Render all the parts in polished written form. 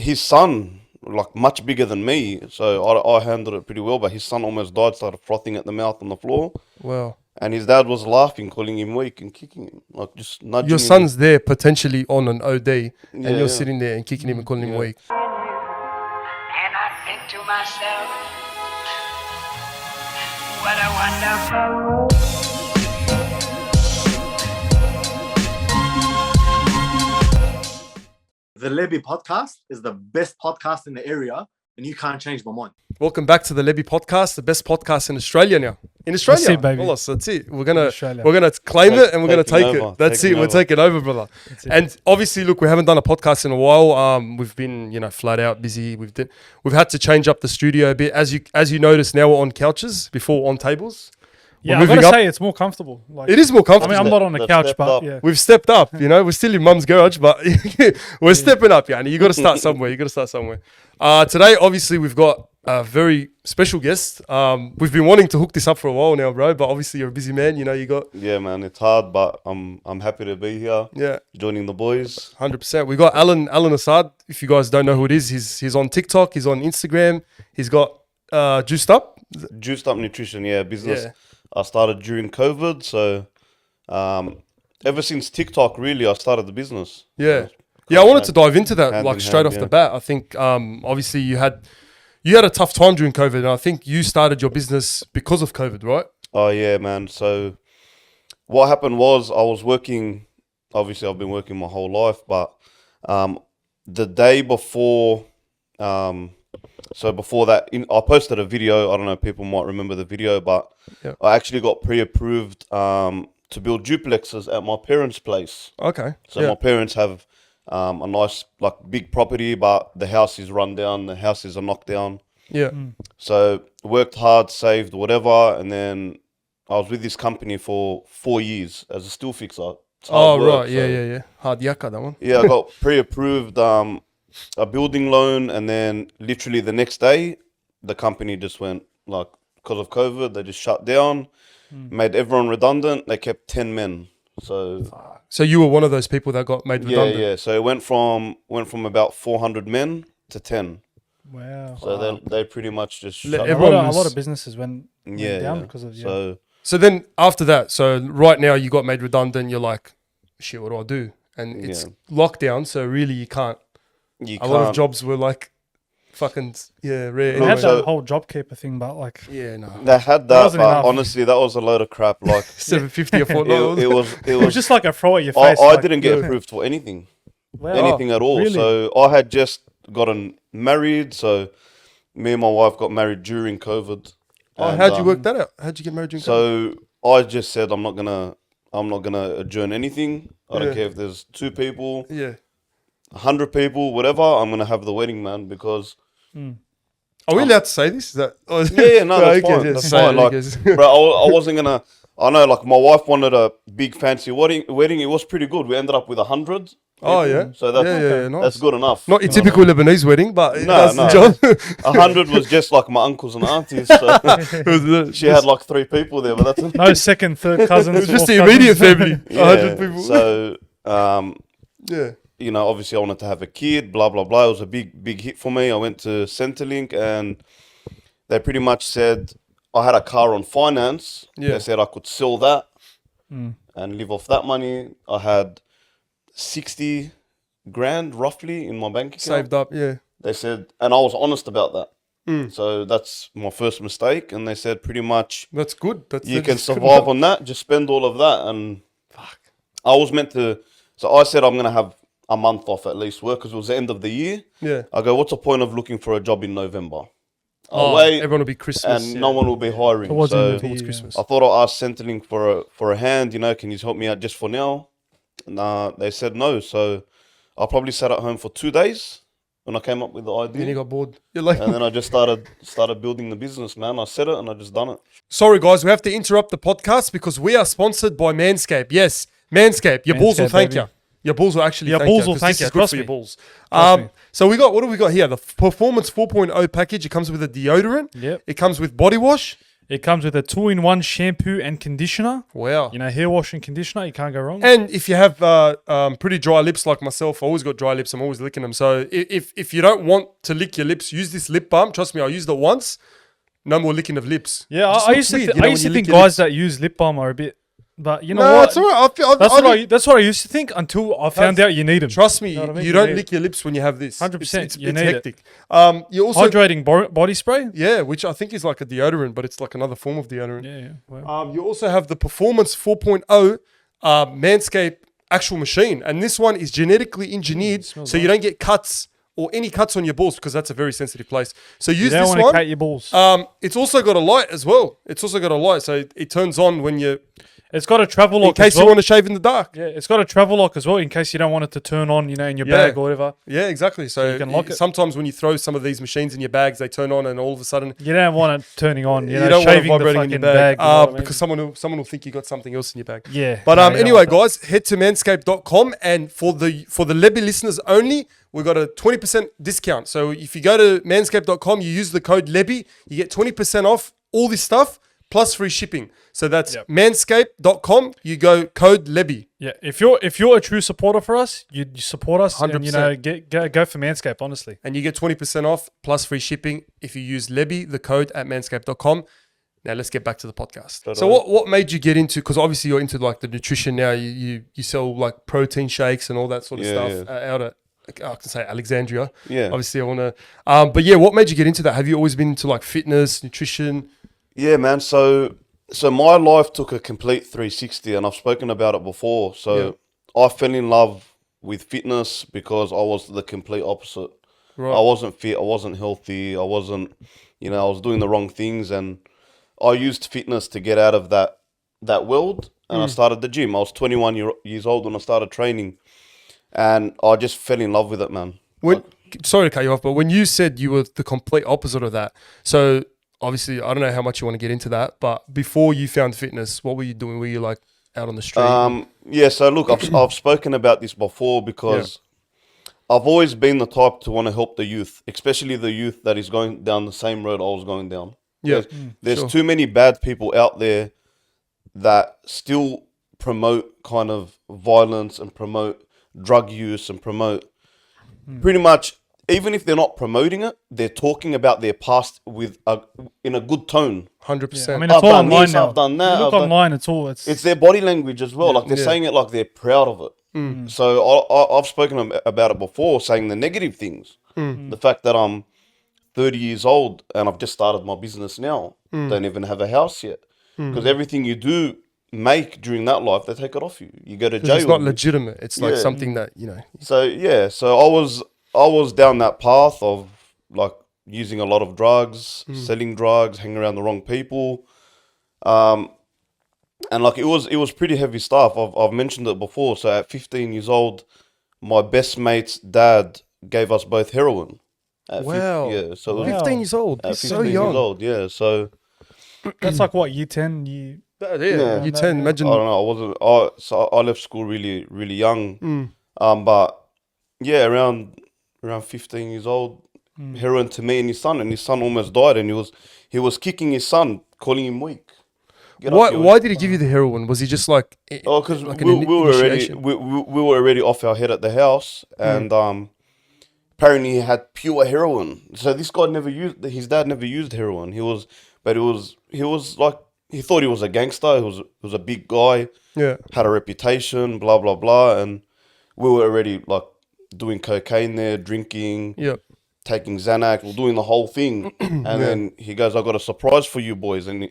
his son, like much bigger than me, so I handled it pretty well. But his son almost died, started frothing at the mouth on the floor. Wow. And his dad was laughing, calling him weak and kicking him, like just nudging Your him. son's there potentially on an OD, and Yeah, you're yeah. sitting there and kicking him and calling him weak. And I think to myself, what a wonderful world. The Lebbie podcast is the best podcast in the area, and you can't change my mind. Welcome back to the Lebbie podcast, the best podcast in Australia now. In Australia, That's it, baby. Wallace, that's it. We're gonna Australia. claim it and we're gonna take Taking over, it. That's taking it. We're over. taking over, brother. That's it. And obviously, look, we haven't done a podcast in a while. We've been, flat out busy. We've had to change up the studio a bit. As you notice, now we're on couches before on tables. Yeah, We're I've got to moving up. say it's more comfortable. Like, It is more I comfortable. mean, I'm not on the They've couch, stepped but up. yeah. We've stepped up, we're still in mum's garage, but we're stepping up, Yanni. You got to start somewhere. Today, obviously, we've got a very special guest. We've been wanting to hook this up for a while now, bro, but obviously you're a busy man. You got... Yeah, man, it's hard, but I'm happy to be here. Yeah. Joining the boys. 100%. We got Allanassad. If you guys don't know who it is, he's on TikTok, he's on Instagram. He's got Juiced Up. Juiced Up Nutrition, business. Yeah. I started during COVID, so ever since TikTok, really, I started the business. Yeah. Yeah, I wanted to dive into that Hand like in straight hand, off the yeah. bat. I think obviously you had a tough time during COVID, and I think you started your business because of COVID, right? Oh, yeah, man. So what happened was I was working, obviously I've been working my whole life, but the day before, before that, I posted a video. I don't know, people might remember the video, but Yeah. I actually got pre-approved to build duplexes at my parents' place. Okay. So yeah. my parents have a nice, like, big property, but the house is run down, the houses are knocked down. Yeah. So worked hard, saved, whatever, and then I was with this company for 4 years as a still fixer. It's hard work, right. Yeah. Hard yakka, that one. Yeah, I got pre-approved a building loan, and then literally the next day, the company just went, like, because of COVID, they just shut down, made everyone redundant. They kept 10 men. So you were one of those people that got made redundant. Yeah. So it went from about 400 men to 10. Wow. So they pretty much just shut a everyone lot of businesses went down because of So then after that, so right now you got made redundant. You're like, shit, what do I do? And it's lockdown, so really you can't. A lot of jobs were like, fucking rare. They Anyway. had that whole JobKeeper thing, but like, Yeah, no. They had that, wasn't but enough. honestly, that was a load of crap. Like, $750 a fortnight. it was it was just like a throw at your face. I like, didn't get approved for anything. wow. Anything at all. really? So I had just gotten married. So me and my wife got married during COVID. And, How'd you work that out? How'd you get married during COVID? So I just said I'm not gonna adjourn anything. I don't Yeah. care if there's 2 people, Yeah. 100 people, whatever. I'm gonna have the wedding, man, because Are we allowed to say this? Is that? Oh, yeah, no, that's okay, fine. yeah, That's say fine. it, Like, because- bro, I wasn't gonna. I know, like, my wife wanted a big fancy wedding. It was pretty good. We ended up with 100. Oh, yeah. So that's Yeah, nice. that's good enough. Not your typical Lebanese wedding, but it No, does the no. job. 100 was just like my uncles and aunties. So she had like 3 people there, but that's No second, third cousins. It was just fourth the immediate cousins. family. 100 people. So, yeah. you know, obviously I wanted to have a kid, blah, blah, blah. It was a big hit for me. I went to Centrelink and they pretty much said I had a car on finance. Yeah. They said I could sell that and live off that money. I had 60 grand roughly in my bank account. Saved up, yeah. They said, and I was honest about that. So that's my first mistake. And they said pretty much That's good. you can survive on that. Just spend all of that. And I was meant to, so I said I'm going to have a month off at least work because it was the end of the year. Yeah. I go, what's the point of looking for a job in November? Oh, I'll wait everyone will be Christmas. and no one will be hiring. Towards the end So of the year, Christmas. I thought I'd ask Centrelink for a hand, you know, can you help me out just for now? And they said no. So I probably sat at home for 2 days when I came up with the Then you idea. got bored. You're like, And then I just started building the business, man. I said it and I just done it. sorry, guys, we have to interrupt the podcast because we are sponsored by Manscaped. Yes, Manscaped. Your balls will Manscaped, thank baby. you. Your balls will actually Your thank balls you. will 'cause thank this you. is good Trust for your me. balls. Trust me. So what do we got here? The Performance 4.0 package. It comes with a deodorant. Yep. It comes with body wash. It comes with a 2-in-1 shampoo and conditioner. Wow. You know, hair wash and conditioner. You can't go wrong. And if you have pretty dry lips like myself, I always got dry lips. I'm always licking them. So if you don't want to lick your lips, use this lip balm. Trust me, I used it once. No more licking of lips. Yeah, Just I looks used to, weird, th- you know, I when used to you think lick your guys lips. that use lip balm are a bit, but you know No, what? it's all right. That's what I used to think until I found out you need them. Trust me, You know what I mean? you You don't need lick your lips when you have this. 100%, It's you need it. hectic. You also Hydrating body spray. yeah, which I think is like a deodorant, but it's like another form of deodorant. Yeah, yeah. Wow. You also have the Performance 4.0 Manscaped actual machine, and this one is genetically engineered so you don't get cuts or any cuts on your balls because that's a very sensitive place. So You use don't this want to one. cut your balls. It's also got a light as well. It's also got a light, so it turns on when you, It's got a travel in lock case as well. you want to shave in the dark. Yeah, it's got a travel lock as well in case you don't want it to turn on, you know, in your Yeah. bag or whatever. Yeah, exactly. So you can lock it. sometimes when you throw some of these machines in your bags, they turn on, and all of a sudden You don't want it turning on, you know, don't want it shaving the vibrating fucking in your bag, bag. You know what I mean? because someone will think you got something else in your bag. Yeah. But no, you don't anyway, want that. guys, head to manscaped.com, and for the Lebbie listeners only, we got a 20% discount. So if you go to manscaped.com, you use the code Lebbie, you get 20% off all this stuff plus free shipping. So that's Yep. manscaped.com. You go code Lebbie. Yeah, if you're a true supporter for us, you support us, and you 100%. know, go for Manscaped. Honestly, And you get 20% off plus free shipping if you use Lebbie, the code at manscaped.com. Now let's get back to the podcast. So what made you get into, because obviously you're into like the nutrition now, you sell like protein shakes and all that sort of Yeah, stuff out at, I can say Alexandria. Yeah. Obviously I want to, but yeah, what made you get into that? Have you always been into like fitness, nutrition? Yeah, man. So my life took a complete 360, and I've spoken about it before. So I fell in love with fitness because I was the complete opposite. Right. I wasn't fit. I wasn't healthy. I wasn't, I was doing the wrong things, and I used fitness to get out of that world. And I started the gym. I was 21 years old when I started training, and I just fell in love with it, man. Sorry to cut you off, but when you said you were the complete opposite of that, so obviously I don't know how much you want to get into that, but before you found fitness, what were you doing? Were you like out on the street? Yeah. So look, I've spoken about this before because I've always been the type to want to help the youth, especially the youth that is going down the same road I was going down. Yeah, There's sure. too many bad people out there that still promote kind of violence and promote drug use and promote pretty much, even if they're not promoting it, they're talking about their past in a good tone. 100%. I mean, it's all done online this, now. I've done that, You look I've done- online, it's It's their body language as well. Like they're saying it like they're proud of it. So I've spoken about it before, saying the negative things. The fact that I'm 30 years old and I've just started my business now. Don't even have a house yet. Because everything you do make during that life, they take it off you. You go to jail. It's not legitimate. It's like Yeah. something that, So yeah, so I was down that path of like using a lot of drugs, selling drugs, hanging around the wrong people, and like it was pretty heavy stuff. I've mentioned it before. So at 15 years old, my best mate's dad gave us both heroin. Wow. So it was 15 years old. at He's 15 so years young. old. Yeah, so that's like what, year 10, year. Yeah, you 10, imagine. I don't know. I left school really really young. But yeah, around 15 years old, heroin to me and his son almost died, and he was kicking his son, calling him weak. Get up, you Why did he give you the heroin? Was he just like... Oh, because like we an were already initiation? we were already off our head at the house, and apparently he had pure heroin. So this guy his dad never used heroin. He was like, he thought he was a gangster. He was a big guy. Yeah. Had a reputation. Blah blah blah, and we were already like doing cocaine there, drinking, Yeah. taking Xanax, we're doing the whole thing. And then he goes, "I got a surprise for you boys," and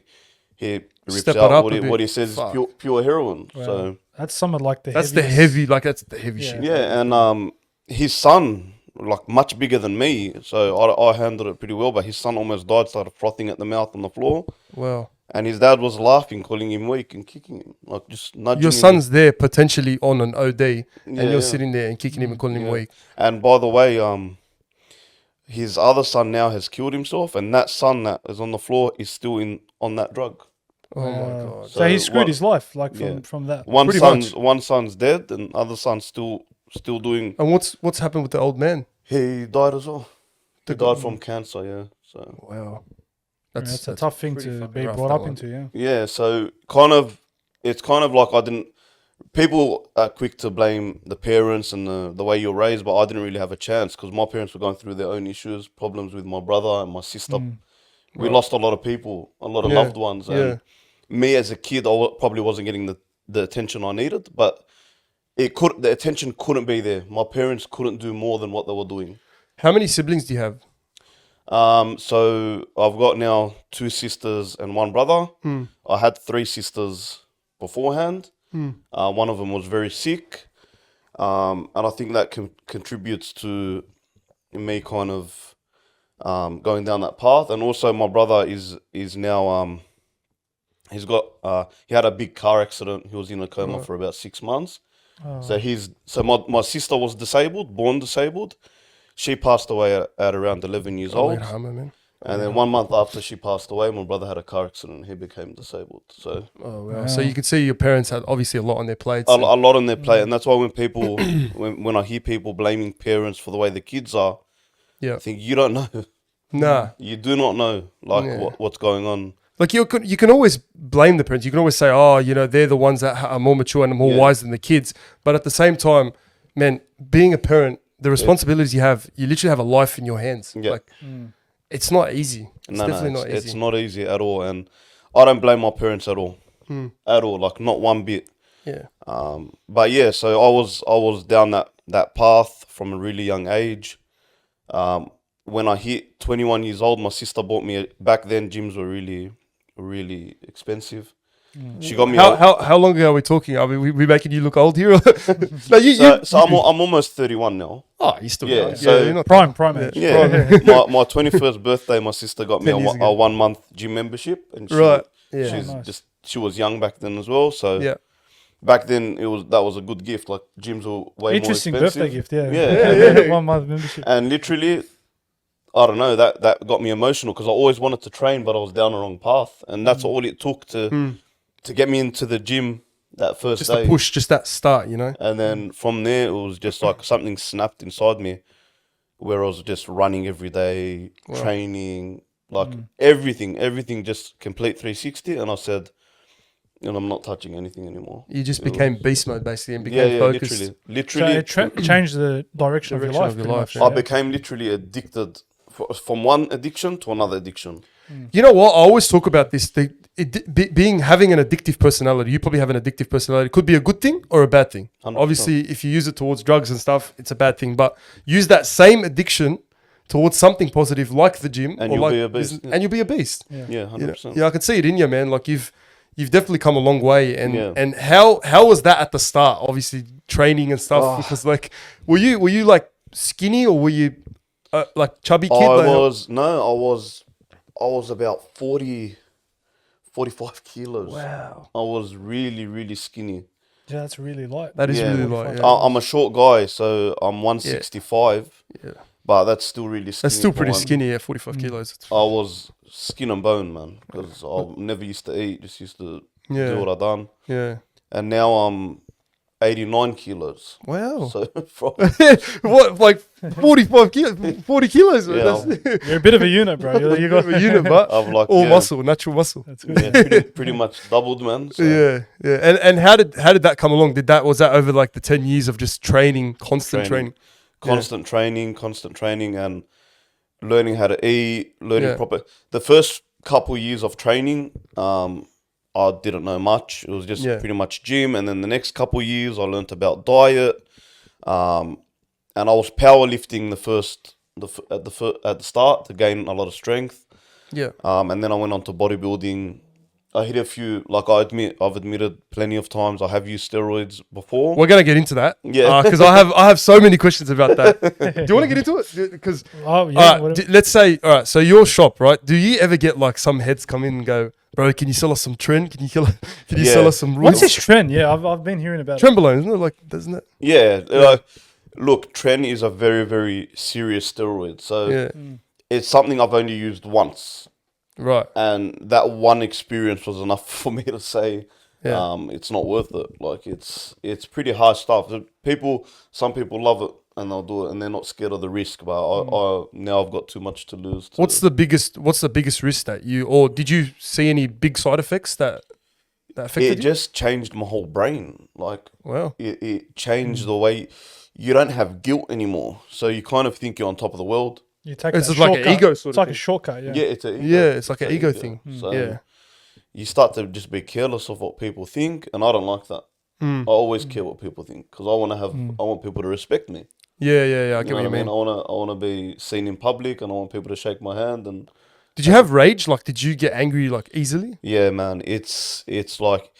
he rips Step it out up what a he, bit. what he says Fuck. is pure heroin. So That's some of like the That's the heaviest- heavy Yeah. shit. yeah, and his son, like much bigger than me, so I handled it pretty well. But his son almost died, started frothing at the mouth on the floor, Wow. and his dad was laughing, calling him weak and kicking him, like just nudging Your him. son's there potentially on an OD, and Yeah, you're yeah. sitting there and kicking him and calling him weak. And by the way, his other son now has killed himself, and that son that is on the floor is still on that drug. Oh my God. So he So screwed what- his life, like yeah. from that. Pretty much. One son's dead, and other son's still doing. And what's happened with the old man? He died as well. He died from cancer. Yeah. So Wow. That's a tough thing pretty to fucking be rough, brought that up one. into. Yeah. Yeah, so it's kind of like I didn't. People are quick to blame the parents and the way you're raised, but I didn't really have a chance because my parents were going through their own issues, problems with my brother and my sister. We lost a lot of people, a lot of Yeah, loved ones, yeah. and me as a kid, probably wasn't getting the attention I needed, but the attention couldn't be there. My parents couldn't do more than what they were doing. How many siblings do you have? So I've got now 2 sisters and 1 brother. I had 3 sisters beforehand. One of them was very sick, and I think that contributes to me kind of going down that path. And also, my brother is now he had a big car accident. He was in a coma for about 6 months. So my sister was born disabled. She passed away at around 11 years old. Man. And then 1 month after she passed away, my brother had a car accident. He became disabled. So Oh, wow. So you can see your parents had obviously a lot on their plates. a lot on their plate, and that's why when people, when I hear people blaming parents for the way the kids are, Yeah. I think you don't know. Nah. You do not know what's going on. Like you can always blame the parents. You can always say, oh, they're the ones that are more mature and more wise than the kids. But at the same time, man, being a parent, the responsibilities you have, you literally have a life in your hands. Yeah. Like, it's not easy. It's definitely not easy. It's not easy at all, and I don't blame my parents at all, like not one bit. Yeah. But yeah, so I was down that path from a really young age. When I hit 21 years old, my sister bought me back then gyms were really, really expensive. She got me. How long ago are we talking? Are we making you look old here? No, so I'm almost 31 now. Oh, you still Yeah, young. so- you're not Prime age. Yeah, my 21st birthday, my sister got me 10 years a ago. 1 month gym membership, and Right. Yeah. she's Nice. she was young back then as well. So Yeah. back then that was a good gift. Like gyms were way Interesting more expensive. birthday gift. Yeah. Yeah. 1 month membership. And literally, I don't know, that got me emotional because I always wanted to train, but I was down the wrong path, and that's all it took to get me into the gym that first Just day. a push, just that start, And then from there, it was just like something snapped inside me, where I was just running every day, training, like everything, just complete 360. And I said, I'm not touching anything anymore. You just became beast mode basically and became Yeah, focused. So literally. it changed the direction of your life. pretty much. I became literally addicted from one addiction to another addiction. You know what? I always talk about this. Having an addictive personality. You probably have an addictive personality. It could be a good thing or a bad thing. 100%. Obviously, if you use it towards drugs and stuff, it's a bad thing. But use that same addiction towards something positive, like the gym, And or you'll like be a beast. business, and you'll be a beast. Yeah, 100%. Yeah, I can see it in you, man. Like you've definitely come a long way. And Yeah. and how was that at the start? Obviously, training and stuff. Oh. Because like, were you like skinny or were you like chubby kid? I Like, was about 45 kilos. wow, I was really, really skinny. Yeah, that's really light. that is Yeah. really light. Yeah. I'm a short guy, so I'm 165. Yeah. But that's still really skinny. That's still for pretty one. skinny. Yeah, 45 kilos. I was skin and bone, man, because I never used to eat, just used to Yeah. do what I done. Yeah. And now I'm 89 kilos. Wow. So from, What, like 45 kilos, 40 kilos? Man. Yeah. That's You're a bit of a unit, bro. You got a unit, but I'm like all yeah, muscle, natural muscle. That's good. yeah, pretty much doubled, man. So. Yeah, yeah. And how did that come along? Was that over like the 10 years of just training, constant training? Constant training, and learning how to eat, learning Yeah. proper. The first couple years of training, I didn't know much. It was just Yeah. pretty much gym, and then the next couple years, I learned about diet, and I was powerlifting at the start to gain a lot of strength, Yeah. and then I went on to bodybuilding. I hit a few, like I've admitted plenty of times I have used steroids before. We're gonna get into that. Yeah. Because I have so many questions about that. Do you want to get into it? Because Oh, yeah. let's say, all right. So your shop, right? Do you ever get like some heads come in and go, bro? Can you sell us some trend? Can you Yeah. sell us some rules? What's this trend? Yeah, I've been hearing about it. Trenbolone? Isn't it like, doesn't it? Yeah, look, Tren is a very, very serious steroid. So Yeah. it's something I've only used once. Right. And that one experience was enough for me to say, Yeah. it's not worth it. Like it's pretty hard stuff. Some people love it and they'll do it, and they're not scared of the risk. But I now I've got too much to lose. What's the biggest risk that you, or did you see any big side effects that affected It you? just changed my whole brain. Like, Wow. it changed the way you don't have guilt anymore. So you kind of think you're on top of the world. You take It's that just like an shortcut. ego sort It's of like thing. a shortcut. Yeah. Yeah, it's a ego. Yeah, it's like an an ego thing. So Yeah. you start to just be careless of what people think, and I don't like that. I always care what people think because I want people to respect me. Yeah. I You get know what you I mean? mean. I wanna be seen in public, and I want people to shake my hand. And Did you have rage? Like, did you get angry like easily? yeah, man, it's like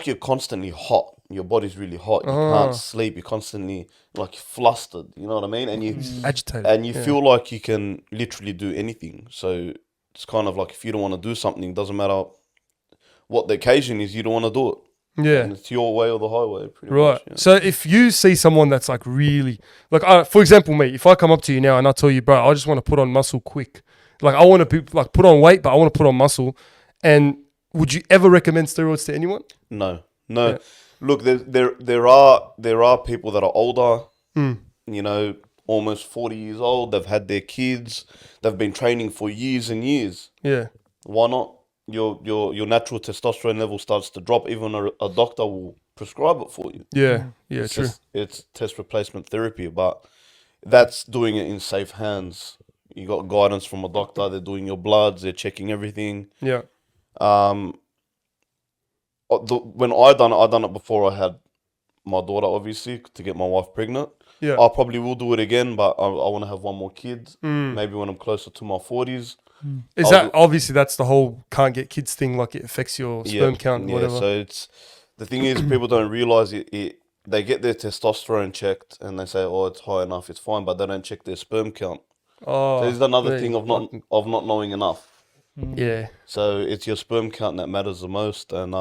you're constantly hot. Your body's really hot. You can't sleep. You're constantly like flustered. You know what I mean? And you Agitated. and you feel like you can literally do anything. So it's kind of like if you don't want to do something, doesn't matter what the occasion is, you don't want to do it. Yeah. And it's your way or the highway, pretty Right. much. Yeah. So if you see someone that's like really, like, for example, me, if I come up to you now and I tell you, bro, I just want to put on muscle quick. Like, I want to be like put on weight, but I want to put on muscle. And would you ever recommend steroids to anyone? No. Yeah. Look, there are people that are older, Hmm. you know, almost 40 years old. They've had their kids. They've been training for years and years. Yeah. Why not? Your natural testosterone level starts to drop. Even a doctor will prescribe it for you. Yeah. Yeah. It's True. it's test replacement therapy, but that's doing it in safe hands. You got guidance from a doctor. They're doing your bloods. They're checking everything. Yeah. When I done it before I had my daughter, obviously, to get my wife pregnant. Yeah. I probably will do it again, but I want to have one more kid. Maybe when I'm closer to my 40s. Is that obviously that's the whole can't get kids thing? Like it affects your sperm count, Yeah, whatever. so it's the thing is people don't realize it. They get their testosterone checked and they say, "Oh, it's high enough, it's fine," but they don't check their sperm count. Oh, So there's another yeah, thing of not knowing enough. yeah. So it's your sperm count that matters the most, and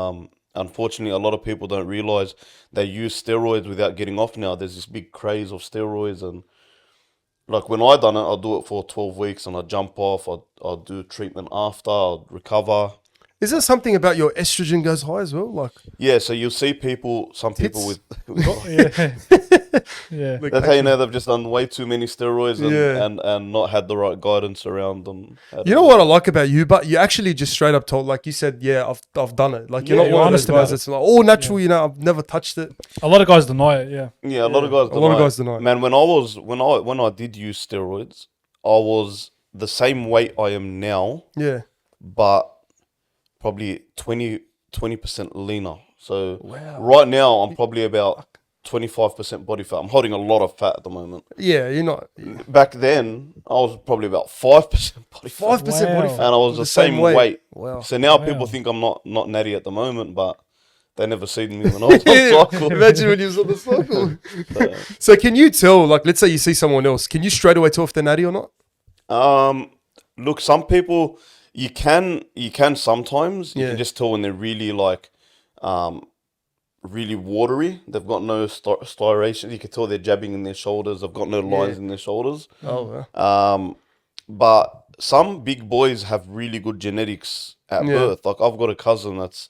unfortunately, a lot of people don't realize they use steroids without getting off. Now there's this big craze of steroids, and like when I done it, I'll do it for 12 weeks and I jump off. I'll do treatment after. I'll recover. Is there something about your estrogen goes high as well? Like, Yeah, so you'll see some people with. Yeah. Yeah. like That's how you know they've just done way too many steroids and, Yeah. and not had the right guidance around them. you know what I like about you, but you actually just straight up told, like you said, yeah, I've done it. Like you're Yeah, not you're one of honest those guys about it. that's like, all natural. You know, I've never touched it. A lot of guys deny it. Yeah. Yeah, a lot of guys. A lot of guys deny it. Man, when I did use steroids, I was the same weight I am now, Yeah. but probably 20% leaner. So right now I'm probably about 25% body fat. I'm holding a lot of fat at the moment. Yeah, you're not Back then I was probably about 5% body fat. 5% body Wow. fat. And I was with the same weight. Wow. So now people think I'm not natty at the moment, but they never seen me when I was on cycle. Imagine when you was on the cycle. So can you tell, like, let's say you see someone else, can you straight away tell if they're natty or not? Look, some people you can sometimes you Yeah. can just tell when they're really like really watery. They've got no striation. You can tell they're jabbing in their shoulders. They've got no lines in their shoulders. Oh, wow. But some big boys have really good genetics at Yeah. birth. Like I've got a cousin that's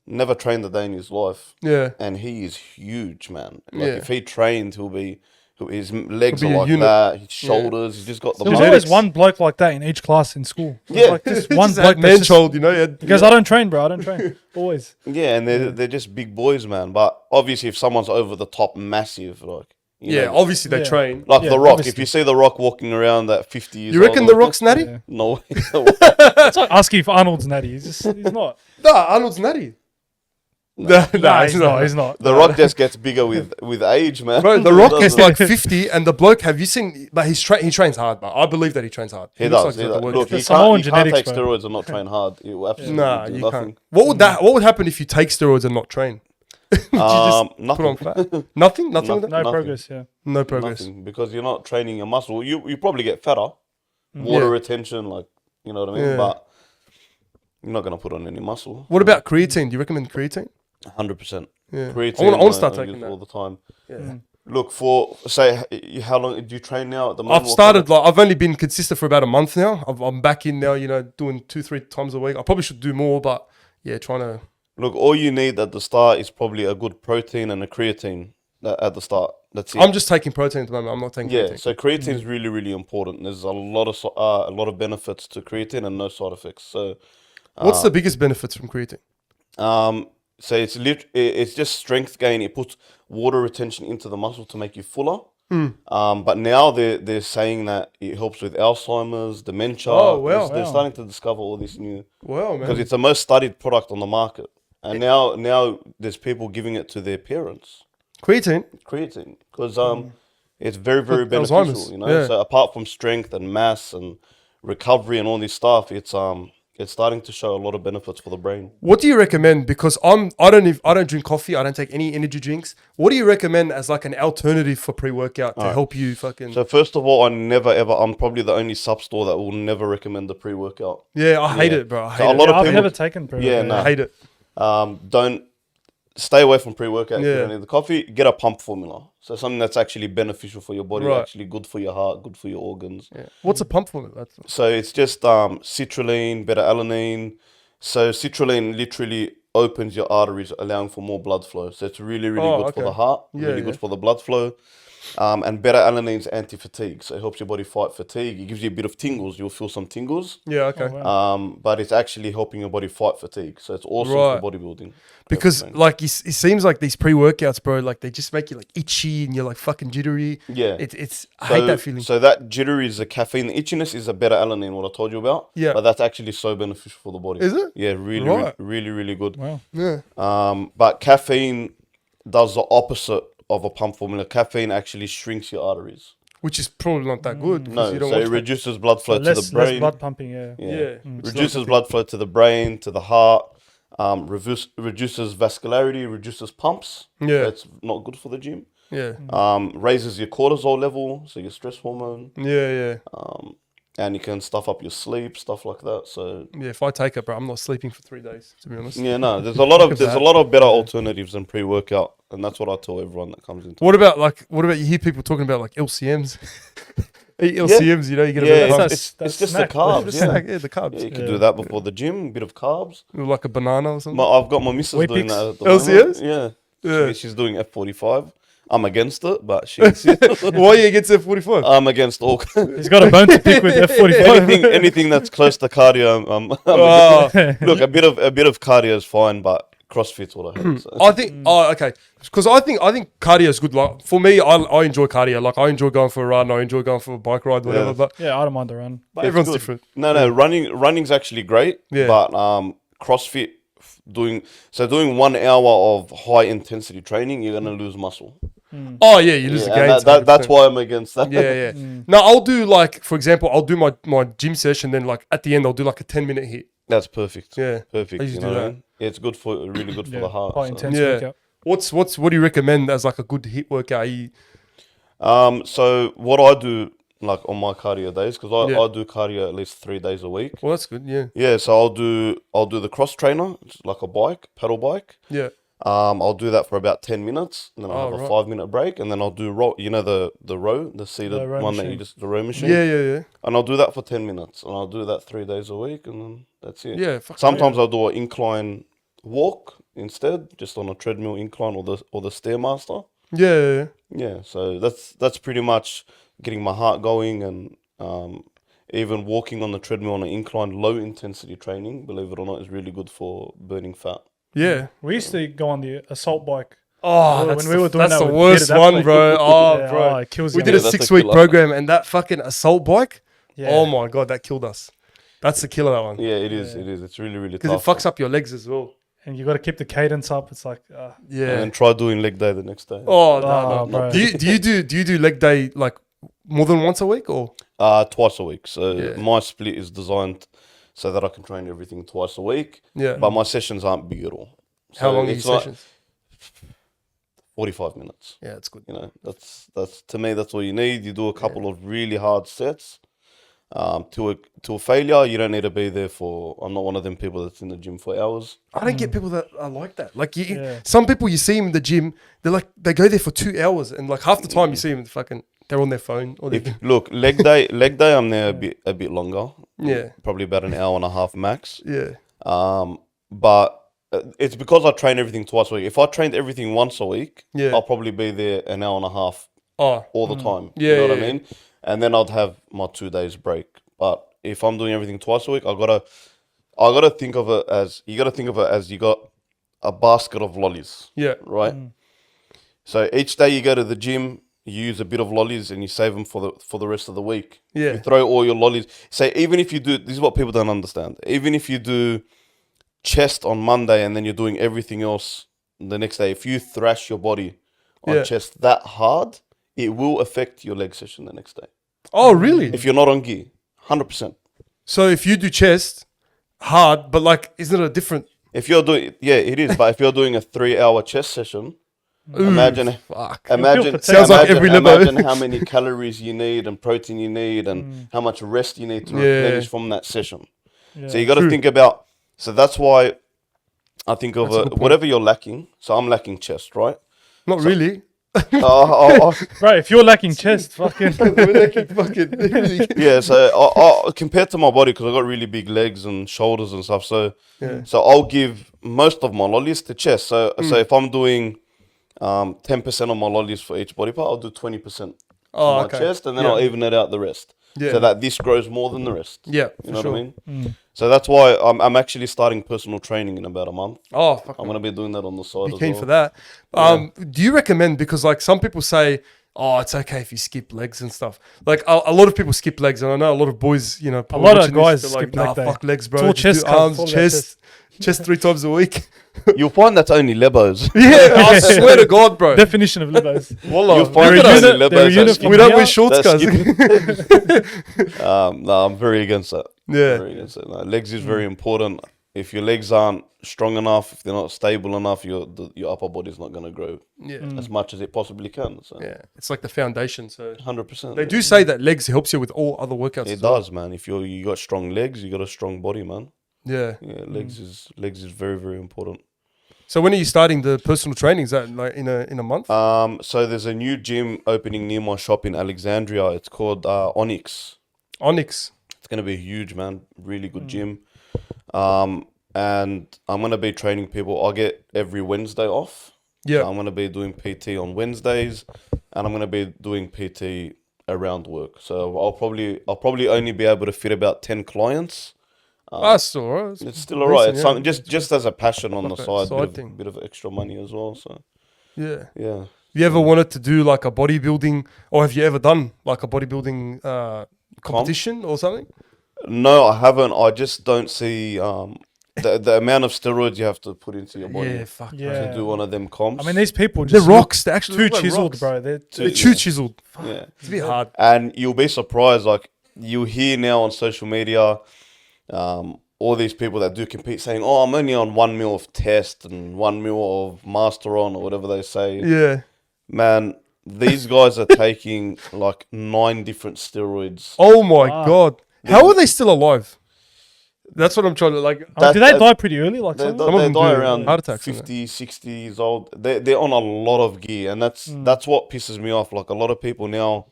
never trained a day in his life, Yeah. and he is huge, man. Like Yeah. if he trained, his legs He'll be are a like unit. that. His shoulders, he's just got the There was muscle. always one bloke like that in each class in school. There was Yeah. Like just one Just bloke that that's just, man-child, you know? Yeah. he goes, I don't train, bro. I don't train. Always. Yeah, and they're just big boys, man. But obviously, if someone's over the top, massive, like you Yeah, know, obviously they Yeah. train. like Yeah, The Rock. obviously. If you see The Rock walking around at 50 years You old, reckon The Rock's natty? Yeah. No way. It's like asking if Arnold's natty. He's not. Nah, Arnold's natty. Nah, he's not. He's not. The Rock just gets bigger with age, man. Bro, The He Rock doesn't. is like 50, and the bloke, have you seen? But he trains hard, but I believe that he trains hard. He looks does. like He he's got does. the work Look, ethic. you Samoan can't take genetics, bro. steroids and not train hard. It will absolutely Nah, do you nothing. can't. What would happen if you take steroids and not train? Put on Nothing. fat? Nothing with that? No Nothing. progress. Yeah. No progress. Nothing, because you're not training your muscle. You probably get fatter, water Yeah. retention, like you know what I mean. Yeah. But you're not gonna put on any muscle. What about creatine? Do you recommend creatine? 100%. Yeah. Creatine, I wanna start I taking use that. all the time. Yeah. Look, for say, how long do you train now at the moment? I've started, like, I've only been consistent for about a month now. I'm back in now, you know, doing 2-3 times a week. I probably should do more, but yeah, trying to. Look, all you need at the start is probably a good protein and a creatine. at the start. That's it. I'm just taking protein at the moment. I'm not taking Yeah, creatine. so creatine is really, really important. There's a lot of benefits to creatine and no side effects. So, What's the biggest benefits from creatine? so it's just strength gain. It puts water retention into the muscle to make you fuller. But now they're saying that it helps with Alzheimer's, dementia. Oh, wow. They're starting to discover all this new Wow, because man. it's the most studied product on the market, and now there's people giving it to their parents. Creatine. Creatine, because it's very, very For Alzheimer's, beneficial. You know, yeah. so apart from strength and mass and recovery and all this stuff, it's starting to show a lot of benefits for the brain. What do you recommend? Because I don't drink coffee. I don't take any energy drinks. What do you recommend as like an alternative for pre-workout to help you fucking? So first of all, I'm probably the only sub store that will never recommend the pre-workout. Yeah, I hate it, bro. I hate So a it. lot of I've people, never taken pre. Yeah, no. I hate it. Don't stay away from pre-workout if you Yeah. don't need the coffee. Get a pump formula. So something that's actually beneficial for your body, Right. actually good for your heart, good for your organs. Yeah. What's a pump for? That's So it's just citrulline, beta-alanine. So citrulline literally opens your arteries, allowing for more blood flow. So it's really, really good for okay. the heart, Yeah, really yeah. good for the blood flow. And beta-alanine is anti-fatigue. So it helps your body fight fatigue. It gives you a bit of tingles. You'll feel some tingles. yeah, okay. But it's actually helping your body fight fatigue. So it's awesome Right. for bodybuilding. Because like it seems like these pre-workouts, bro, like they just make you like itchy and you're like fucking jittery. Yeah. It's I hate that feeling. So that jittery is the caffeine. The itchiness is a beta-alanine, what I told you about. Yeah. But that's actually so beneficial for the body. Is it? Yeah, really, Right. really, really good. Wow. Yeah. But caffeine does the opposite of a pump formula. Caffeine actually shrinks your arteries. Which is probably not that good. because No, you don't so want it to- reduces blood flow to Less the brain. blood pumping. Yeah. Yeah. Yeah. Reduces blood flow to the brain, to the heart. Reduces vascularity, reduces pumps. Yeah. That's not good for the gym. Yeah. Raises your cortisol level, so your stress hormone. Yeah. And you can stuff up your sleep, stuff like that. So Yeah. If I take it, bro, I'm not sleeping for 3 days, to be honest. yeah, no, there's a lot of that. better alternatives than pre-workout, and that's what I tell everyone that comes into. What about you hear people talking about like LCMs? Eat LCMs, you know, you get a bit of Yeah, pump. it's That's just the snack. carbs. Just Yeah. like, yeah, the carbs. Yeah, you can do that before the gym, a bit of carbs. Like a banana or something. I've got my missus Wheat doing Bix? that at the LCS? moment. Yeah. Yeah. She's doing F45. I'm against it, but she's. Why are you against F45? I'm against all. He's got a bone to pick with F45. anything that's close to cardio. I'm Oh. Look, a bit of cardio is fine, but CrossFit's what I hate. So. I think. Oh, okay. Because I think cardio is good. Like for me, I enjoy cardio. Like I enjoy going for a run. I enjoy going for a bike ride, whatever. Yeah. But Yeah, I don't mind the run. everyone's good. different. No, running's actually great. Yeah. But CrossFit doing 1 hour of high intensity training, you're gonna lose muscle. Oh yeah, you lose the Yeah, gains. and that's 100%. why I'm against that. Yeah. No, I'll do like, for example, I'll do my gym session. Then like at the end, I'll do like a 10-minute hit. That's perfect. Yeah. Perfect. I used You to know do what I that. mean? Yeah, it's good for really good for the heart. Quite so. intense Yeah. workout. What do you recommend as like a good hit workout? So what I do like on my cardio days, because Yeah. I do cardio at least 3 days a week. Well, that's good. Yeah. Yeah, so I'll do the cross trainer, it's like a pedal bike. Yeah. I'll do that for about 10 minutes, and then I'll Oh, have a right. 5-minute break, and then I'll do row. You know the row, the seated The row one that you machine. just the row machine. Yeah. And I'll do that for 10 minutes, and I'll do that 3 days a week, and then that's it. Yeah. Fuck Sometimes I'll do an incline walk instead, just on a treadmill incline or the stairmaster. Yeah. Yeah, so that's pretty much getting my heart going, and even walking on the treadmill on an incline, low intensity training, believe it or not, is really good for burning fat. Yeah. We used to go on the assault bike. Oh, When that's we were doing that's that, the we worst did it that one, way. bro. Oh, Yeah, bro. it kills We you. did a Yeah, that's a 6-week killer. program, and that fucking assault bike. Yeah. Oh my god, that killed us. That's the killer, that one. Yeah, it is. It is. It's really, really Because tough. it fucks up your legs as well. And you got to keep the cadence up. It's like, Yeah. And then try doing leg day the next day. Oh, Oh, no. bro. Do you do leg day like more than once a week or? Twice a week. So Yeah. my split is designed so that I can train everything twice a week. Yeah. But my sessions aren't big at all. How So long are your it's like sessions? 45 minutes. Yeah, it's good. You know, that's to me, that's all you need. You do a couple of really hard sets. To a failure, you don't need to be there for. I'm not one of them people that's in the gym for hours. I don't get people that are like that. Like Yeah. some people you see them in the gym, they go there for 2 hours, and like half the time you see them they're on their phone or If look, leg day, I'm there a bit longer. Yeah. Probably about an hour and a half max. yeah. But it's because I train everything twice a week. If I trained everything once a week, Yeah. I'll probably be there an hour and a half Oh, all the time. Yeah, you know what yeah, I mean? And then I'd have my 2 days break. But if I'm doing everything twice a week, I gotta think of it as you got a basket of lollies, yeah. right? So each day you go to the gym, you use a bit of lollies and you save them for the rest of the week. Yeah. You throw all your lollies. Say even if you do, this is what people don't understand. Even if you do chest on Monday and then you're doing everything else the next day, if you thrash your body on Yeah. chest that hard, it will affect your leg session the next day. Oh, really? If you're not on gear, 100%. So if you do chest hard, but like, isn't it a different? If you're doing, yeah, it is. But if you're doing a 3-hour chest session, imagine Fuck. Sounds like every libo. imagine how many calories you need and protein you need and how much rest you need to replenish from that session. So you got to think about. So that's why I think of whatever you're lacking. So I'm lacking chest, right? Not really. Right, if you're lacking chest, fucking. We're lacking fucking. Yeah, so compared to my body, because I got really big legs and shoulders and stuff, so I'll give most of my lollies to chest. So if I'm doing 10% of my lollies for each body part, I'll do 20% Oh, my okay. chest, and then I'll even it out the rest, so that this grows more than the rest. Yeah, You for know sure. what I mean? So that's why I'm actually starting personal training in about a month. Oh, fuck. I'm gonna be doing that on the side Be as keen well. for that. Do you recommend, because like some people say, oh, it's okay if you skip legs and stuff. Like a lot of people skip legs, and I know a lot of boys, you know, A lot of watching this, guys they're skip like, leg day. fuck legs, bro. It's all Just chest, do cuz. arms, It's all about chest 3 times a week. You'll find that's only Lebos. Yeah, I swear to God, bro. Definition of libos. Wallah. You'll find They're a that only unit- they're a Lebos. unit that from We don't here. wear shorts, That's guys. No, I'm very against that. Yeah. Very against it. No, legs is very important. If your legs aren't strong enough, if they're not stable enough, your upper body's not going to grow Yeah. as much as it possibly can. So Yeah. It's like the foundation. So 100%. they do say that legs helps you with all other workouts. It as well. does, man. If you got strong legs, you got a strong body, man. Yeah. Yeah, legs is very, very important. So when are you starting the personal training? Is that like in a month? So there's a new gym opening near my shop in Alexandria. It's called Onyx. Onyx. It's gonna be huge, man. Really good gym. And I'm gonna be training people. I get every Wednesday off. Yeah. So I'm gonna be doing PT on Wednesdays, and I'm gonna be doing PT around work. So I'll probably only be able to fit about 10 clients. That's all right. It's still alright. It's decent, something just as a passion on Like the a side, side thing. bit of extra money as well. So Yeah. yeah. You ever wanted to do like a bodybuilding, or have you ever done like a bodybuilding competition or something? No, I haven't. I just don't see the amount of steroids you have to put into your body Yeah, fuck. Yeah. to do one of them comps. I mean, these people They're just rocks. They're actually too look like chiseled, rocks. bro. They're They're too chiseled. yeah. It's a bit hard. And you'll be surprised, like you hear now on social media, all these people that do compete saying, "Oh, I'm only on 1 mil of test and 1 mil of master on," or whatever they say. Yeah. Man, these guys are taking like 9 different steroids. Oh my God. How are they still alive? That's what I'm trying to like. That- did they that- die pretty early? Like They, some? Some of they them die do around heart attacks, 50, 60 years old. They're on a lot of gear, and that's what pisses me off. Like a lot of people now,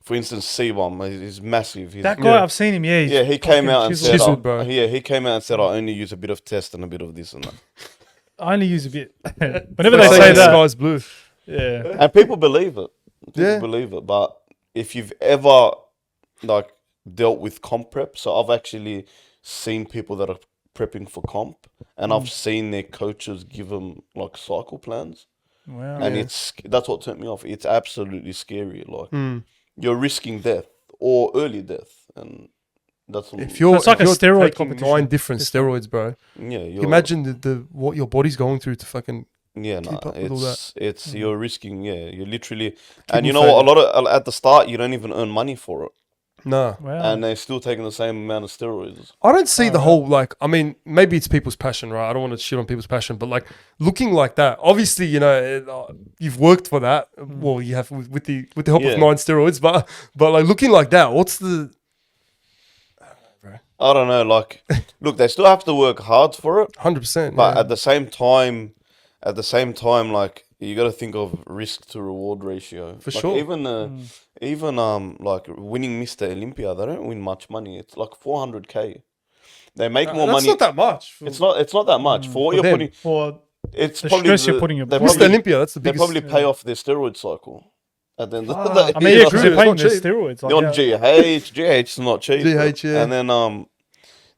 for instance, C-Bomb is massive. He's, That guy, I've seen him. Yeah, yeah, he came out and said, Chiseled, bro. Yeah, he came out and said, I only use a bit of test and a bit of this and that. I only use a bit. Whenever They they say the that, sky's blue. yeah. And people believe it. People Yeah. believe it. But if you've ever like dealt with comp prep, so I've actually seen people that are prepping for comp, and I've seen their coaches give them like cycle plans, Wow. and that's what turned me off. It's absolutely scary. Like you're risking death or early death, and that's If you're, It's like if a you're steroid taking competition. 9 different steroids, bro. yeah. You're, Imagine the what your body's going through to fucking. Yeah, no, keep up with all it's you're risking. Yeah, you're literally, and Kidney you know what? A lot of at the start you don't even earn money for it, Nah. Wow. and they're still taking the same amount of steroids. I don't see the whole like. I mean, maybe it's people's passion, right? I don't want to shit on people's passion, but like looking like that. Obviously, you know, you've worked for that. Well, you have with the help Yeah. of 9 steroids, but like looking like that. What's the? I don't know. Like, look, they still have to work hard for it, 100%. but yeah. at the same time, like you got to think of risk to reward ratio. For Like, sure. Even like winning Mr. Olympia, they don't win much money. It's like 400K. They make more That's money. not that much. It's not that much for what For you're them. putting. For It's the probably stress you're putting your they body. Mr. probably, Olympia, that's the they biggest. probably pay off their steroid cycle at the end of the day. I mean, you yeah, know? because they're It's paying not their cheap. steroids. They're on Like, GH is not cheap. GH, yeah. And then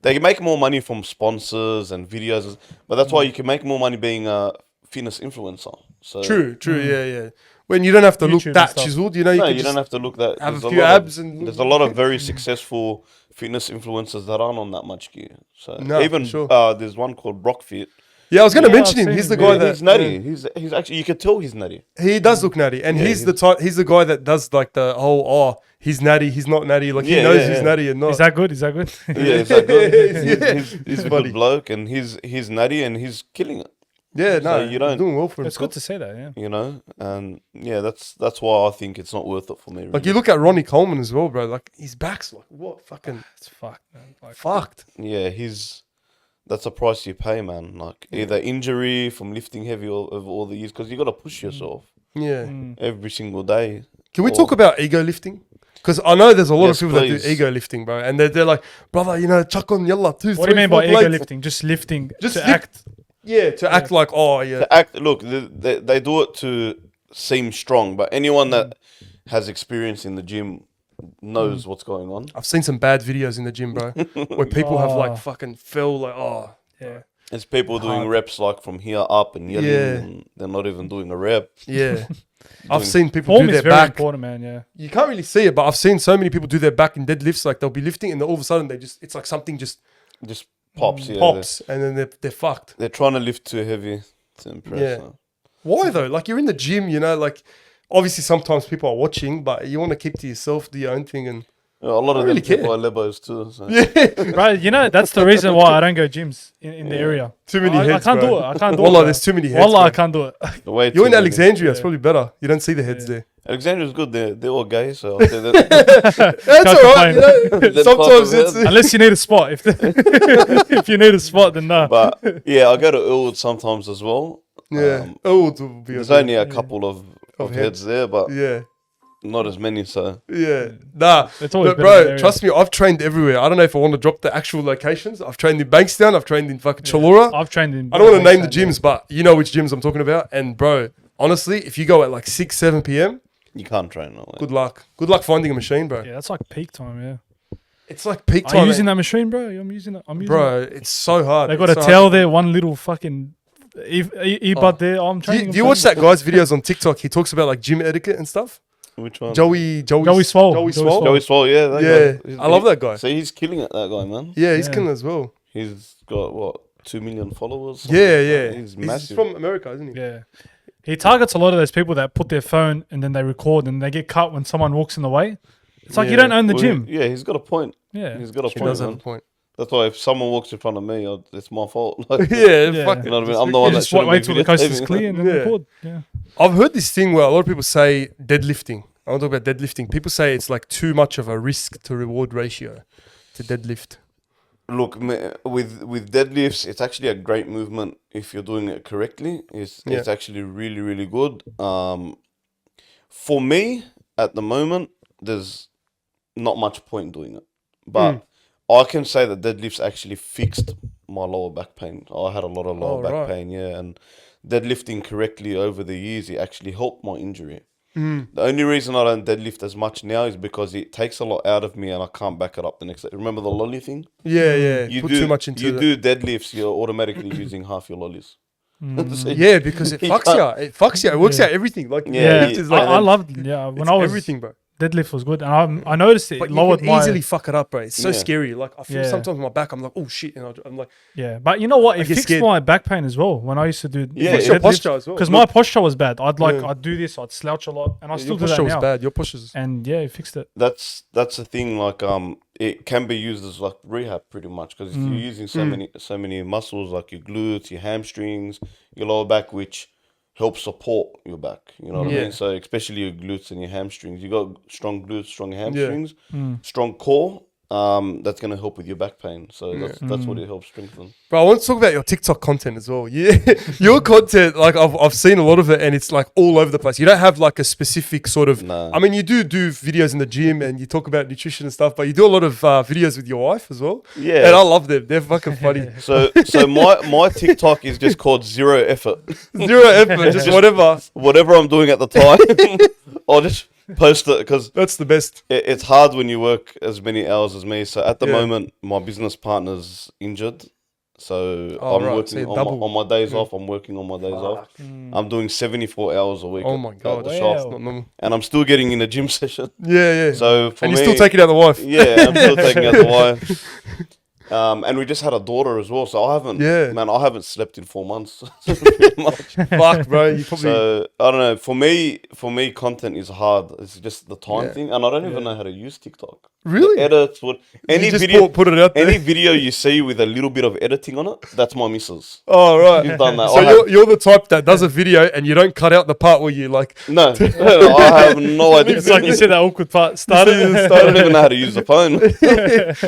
they make more money from sponsors and videos, but that's why you can make more money being a fitness influencer. So True, yeah. When you don't have to look YouTube and that stuff. chiseled, you know, you no, can you just don't have to look that. have there's a few lot of- abs and there's a lot of very successful fitness influencers that aren't on that much gear. So No, even for sure. There's one called Brockfit. Yeah, I was going to Yeah, mention I've him. He's seen the him. guy Yeah, that he's nutty. He's actually, you can tell he's nutty. he does look natty, and Yeah, he's the type. He's the guy that does like the whole he's natty, he's not natty. Like he Yeah, knows yeah, he's yeah. natty and not. is that good? Is that good? Yeah, is that good? Yeah. He's a Funny. good bloke, and he's nutty, and he's killing it. Yeah, no, you he's don't- doing well for It's himself. good to say that. Yeah. You know, and yeah, that's why I think it's not worth it for me. Really. Like you look at Ronnie Coleman as well, bro. Like his back's like what fucking It's fucked, man. Like, fucked. Yeah, that's a price you pay, man. Like either injury from lifting heavy over all the years, because you got to push yourself Yeah. every single day. Can we Or- talk about ego lifting? Because I know there's a lot Yes, of people please. that do ego lifting, bro, and they're like, brother, you know, chuck on yalla 2, 3, what do you mean 4 by ego plates. lifting? Just lifting Just to lift- act. Yeah, to act like yeah. To act, look, they do it to seem strong, but anyone that has experience in the gym knows what's going on. I've seen some bad videos in the gym, bro, where people have Oh. like fucking fell like Yeah. There's people doing reps like from here up and yelling, Yeah. and they're not even doing a rep. yeah. I've seen people Form do is their very back. important, man. Yeah. You can't really see it, but I've seen so many people do their back in deadlifts. Like they'll be lifting, and then all of a sudden it's like something just Just pops, yeah. pops, and then they're fucked. They're trying to lift too heavy to impress. Yeah. so. Why though? Like you're in the gym, you know, like obviously sometimes people are watching, but you want to keep to yourself, do your own thing, and Yeah, a lot of I really them people care. are Lebos too. So. yeah, Right, you know that's the reason why I don't go gyms in the area. too many I heads. can't bro. do it. I can't do Wallah, it. there's too many heads. Wallah, I bro. can't do it. Way You're too in many. Alexandria, it's Yeah. probably better. You don't see the heads there. Alexandria's good. They're all gay, so I'll say that. That's all right. You know, That sometimes part of it's it. Unless you need a spot. If you need a spot, then no. But yeah, I go to Uld sometimes as well. yeah. Um, Oh, it will be There's okay. only a couple of Of heads there, but yeah. not as many. So Yeah, nah. It's always But better in the bro, area. trust me, I've trained everywhere. I don't know if I want to drop the actual locations. I've trained in Bankstown. I've trained in fucking Chalora. I've trained in. I don't want to name the gyms, but you know which gyms I'm talking about. And bro, honestly, if you go at like 6, 7 p.m., you can't train that way. good luck. Good luck finding a machine, bro. Yeah, that's like peak time. Yeah. It's like peak Are time. you using man. that machine, bro? I'm using it. I'm using Bro, it. it's so hard. They It's got a so tail hard. there, one little fucking earbud there. I'm Do training. you, do you watch that guy's videos on TikTok? He talks about like gym etiquette and stuff. Which one? Joey Swole. Joey Swole. Joey Swole, yeah. that Yeah, guy. I love that guy. So he's killing it, that guy, man. Yeah, he's Yeah. killing as well. He's got what 2 million followers. something Yeah, like yeah. that. He's massive. from America, isn't he? Yeah. He targets a lot of those people that put their phone and then they record and they get cut when someone walks in the way. It's like you Yeah. don't own the Well, gym. Yeah, he's got a point. Yeah. He's got a He point, does have a man. point. That's why if someone walks in front of me, it's my fault. Like, Yeah, Yeah. fuck you it. know what I mean? Just I'm the one You that just shouldn't wait be till the coast is videotaping. clear and then Yeah. record. Yeah. I've heard this thing where a lot of people say deadlifting. I want to talk about deadlifting. People say it's like too much of a risk to reward ratio to deadlift. Look, with deadlifts, it's actually a great movement if you're doing it correctly. It's actually really, really good. For me, at the moment, there's not much point doing it. But I can say that deadlifts actually fixed my lower back pain. I had a lot of lower back right. pain, yeah. And deadlifting correctly over the years, it actually helped my injury. The only reason I don't deadlift as much now is because it takes a lot out of me and I can't back it up the next day. Remember the lolly thing? Yeah, yeah. You Put do too much into you it. do deadlifts, you're automatically using half your lollies. So Yeah, because it You fucks can't- you. It fucks you. It works out everything. Like Yeah, deadlift yeah. is like I loved. Yeah. When it's I was everything, bro. deadlift was good, and I noticed it But you lowered can my. easily fuck it up, bro. It's so Yeah. scary. Like I feel Yeah. sometimes my back, I'm like, oh shit, and I'm like, Yeah, but you know what? It get fixed scared. my back pain as well when I used to do. Yeah, fix yeah. your posture as well. Because my posture was bad. Yeah. I'd do this, I'd slouch a lot, and I still Your do that posture was now. bad. Your posture's And yeah, it fixed it. that's the thing. Like it can be used as like rehab pretty much because if you're using so many muscles like your glutes, your hamstrings, your lower back, which helps support your back. You know what I Yeah. mean? So especially your glutes and your hamstrings. You got strong glutes, strong hamstrings, strong core. that's going to help with your back pain. So that's what it helps strengthen. Bro, I want to talk about your TikTok content as well. Yeah, your content, like I've seen a lot of it, and it's like all over the place. You don't have like a specific sort of. Nah. I mean, you do videos in the gym, and you talk about nutrition and stuff, but you do a lot of videos with your wife as well. Yeah. And I love them. They're fucking funny. So my TikTok is just called Zero Effort. Zero effort, just whatever. Whatever I'm doing at the time, I'll just post it because That's the best. it's hard when you work as many hours as me. So at the Yeah. moment, my business partner's injured. So Oh, I'm right. working So on double. my days off. I'm working on my days off. I'm doing 74 hours a week. Oh my at god, the that's shop, not normal. and I'm still getting in a gym session. Yeah. So for And me, you're still taking out the wife. yeah, I'm still taking out the wife. And we just had a daughter as well, so I haven't slept in 4 months. Pretty much. Fuck, bro. You probably. So I don't know. For me, content is hard. It's just the time Yeah. thing, and I don't even know how to use TikTok. Really? The edits, any You just video, put it out there. any video you see with a little bit of editing on it, that's my missus. Oh, right. She's done that. So you're the type that does a video and you don't cut out the part where you like. No, I have no idea. It's like you said that awkward part I started. don't even know how to use the phone.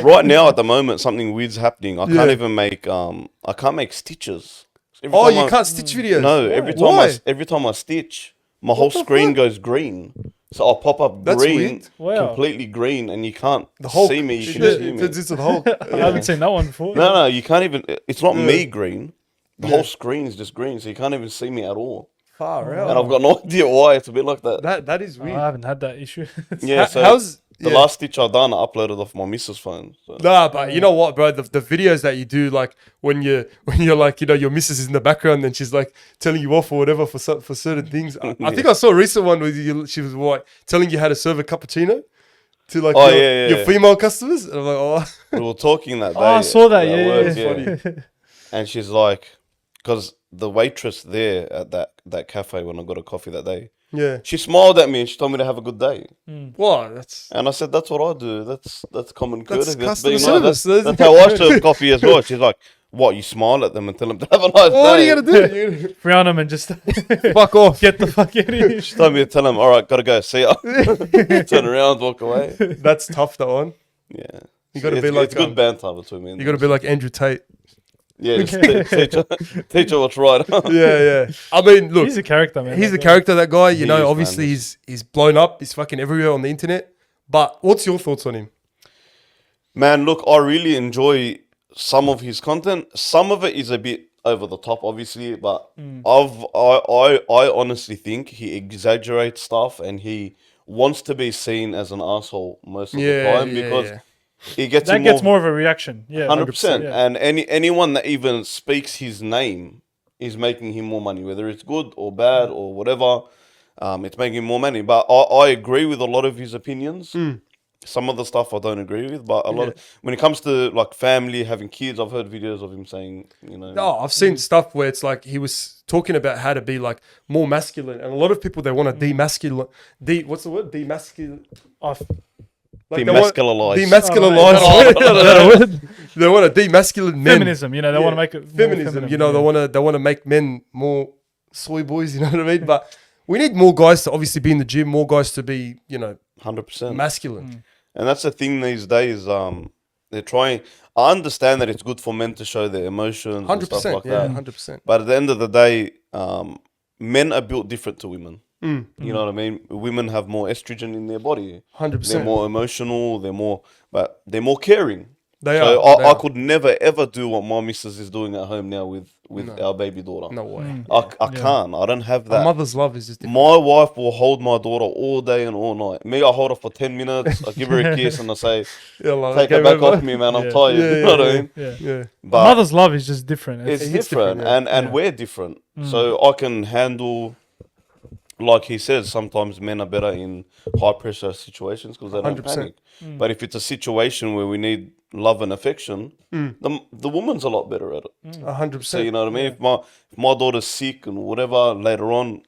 Right now, at the moment, something weird's happening. I can't even make I can't make stitches. Every Oh, time you I- can't stitch videos. No, every time Why? every time I stitch, my whole screen goes green. So I'll pop up That's green, weird. Wow. completely green, and you can't The whole see me. You can shit just hear me. turns into the whole. I haven't seen that one before. No, you can't even. It's not me green. The whole screen is just green, so you can't even see me at all. Far And out. I've got no idea why. It's a bit like that. That is I weird. haven't had that issue. Yeah. So How's the last stitch I done, I uploaded off my missus' phone. So. Nah, but you know what, bro? The videos that you do, like when you're like, you know, your missus is in the background and she's like telling you off or whatever for certain things. I think I saw a recent one where she was like telling you how to serve a cappuccino to like your female customers. And I'm like, oh, We were talking that day. Oh, I saw that. at Yeah, work, yeah. And she's like, because the waitress there at that cafe when I got a coffee that day, yeah. she smiled at me and she told me to have a good day. What? That's And I said, that's what I do. That's common That's courtesy. customer being nice. service. That's how I serve coffee as well. She's like, what? You smile at them and tell them to have a nice day. what are you gonna do? You're gonna Free on them and just fuck off. get the fuck out of here. She told me to tell them, all right, gotta go. See ya. Turn around, walk away. That's tough, that one. Yeah. You gotta It's- be like it's good banter between me and you gotta be like Andrew Tate. yeah, just teach her what's right. Yeah. I mean, look, He's a character, man. he's the character, that guy. You He know, is, man. obviously he's blown up. He's fucking everywhere on the internet. But what's your thoughts on him? Man, look, I really enjoy some of his content. Some of it is a bit over the top, obviously, but I honestly think he exaggerates stuff and he wants to be seen as an asshole most of the time because he gets That him gets more of a reaction. Yeah, 100%. yeah. And anyone that even speaks his name is making him more money, whether it's good or bad or whatever. It's making him more money. But I agree with a lot of his opinions. Some of the stuff I don't agree with, but a lot of when it comes to like family, having kids, I've heard videos of him saying, you know, Oh, I've seen stuff where it's like he was talking about how to be like more masculine, and a lot of people they want to demasculine. What's the word? Demasculine. Off. Like they want- demasculinize. Demasculinize. Oh, They want to demasculine men. Feminism, you know, they want to make it more Feminism. feminine, You know, they want to make men more soy boys. You know what I mean? But we need more guys to obviously be in the gym. More guys to be, you know, 100%. masculine. And that's the thing these days. They're trying. I understand that it's good for men to show their emotions and stuff 100%. like Yeah, that. 100%. But at the end of the day, men are built different to women. You know what I mean? Women have more estrogen in their body. 100%. They're more emotional. But they're more caring. They So are. I could never ever do what my missus is doing at home now with our baby daughter. No way. I can't. I don't have A that. mother's love is just different. My wife will hold my daughter all day and all night. Me, I hold her for 10 minutes. I give her a kiss and I say, Yeah, like, take her back off me, man. I'm tired. Yeah, you know what I mean? Yeah. Yeah. But Mother's love is just different. it's hits different, different, and we're different. So I can handle, like he says, sometimes men are better in high pressure situations because they don't 100%. panic. But if it's a situation where we need love and affection, the woman's a lot better at it. 100%. So you know what I mean? If my daughter's sick and whatever later on,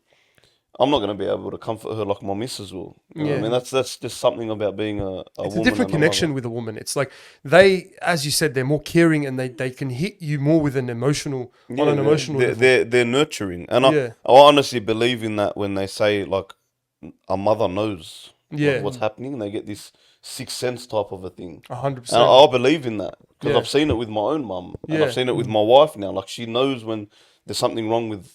I'm not going to be able to comfort her like my missus will. You know what I mean? That's just something about being a It's woman. a different and connection mother. with a woman. It's like they, as you said, they're more caring and they can hit you more with an emotional, on an emotional level. They're nurturing, and Yeah. I honestly believe in that when they say like a mother knows Yeah. what's happening. They get this sixth sense type of a thing. 100%. And I believe in that because Yeah. I've seen it with my own mum, and Yeah. I've seen it with my wife now. Like she knows when there's something wrong with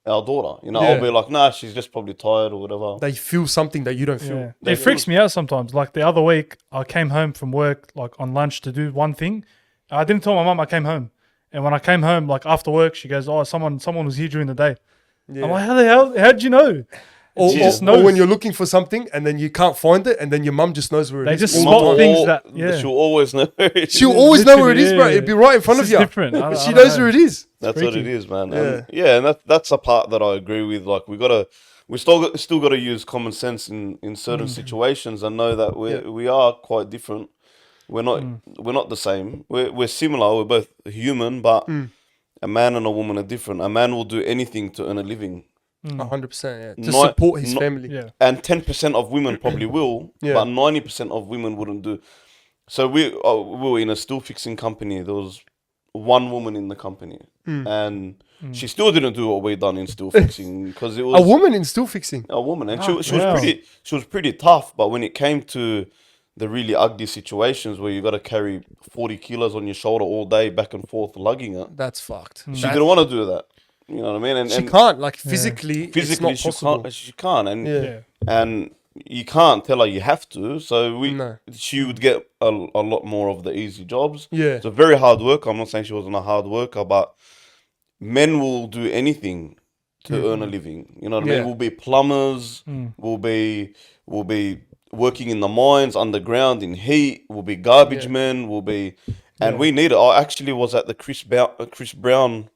our daughter. You know, Yeah. I'll be like, nah, she's just probably tired or whatever. They feel something that you don't feel. Yeah. It freaks me out sometimes. Like the other week, I came home from work like on lunch to do one thing. I didn't tell my mum I came home, and when I came home, like after work, she goes, "Oh, someone was here during the day." Yeah. I'm like, "How the hell? How'd you know?" Or, She just or knows. when you're looking for something and then you can't find it, and then your mum just knows where it They is. just all the spot time. things that- yeah. She'll always know. She'll always know where it is, bro. Literally, It'd be right in front It's of just you. different. I She don't knows know. where it is. That's what it freaky. is, man. Yeah. And that's a part that I agree with. Like we still got to use common sense in certain situations and know that we are quite different. We're not the same. We're similar. We're both human, but a man and a woman are different. A man will do anything to earn a living, 100%. Yeah. To Not- support his not- family. Yeah. and 10% of women probably will, Yeah. but 90% of women wouldn't do. So we were in a steel fixing company. There was one woman in the company, and she still didn't do what we done in steel fixing because it was A woman in steel fixing. a woman, and she wow. was pretty tough. But when it came to the really ugly situations where you got to carry 40 kilos on your shoulder all day, back and forth, lugging it, That's fucked. she didn't want to do that. You know what I mean? And She can't, like, physically, physically it's not she possible. can't. She can't, and Yeah. and you can't tell her you have to. So No. she would get a lot more of the easy jobs. Yeah. It's a very hard worker. I'm not saying she wasn't a hard worker, but men will do anything to earn a living. You know what I Yeah. mean? We'll be plumbers. We'll be working in the mines underground in heat. We'll be garbage men. We'll be, and we need it. I actually was at the Chris Brown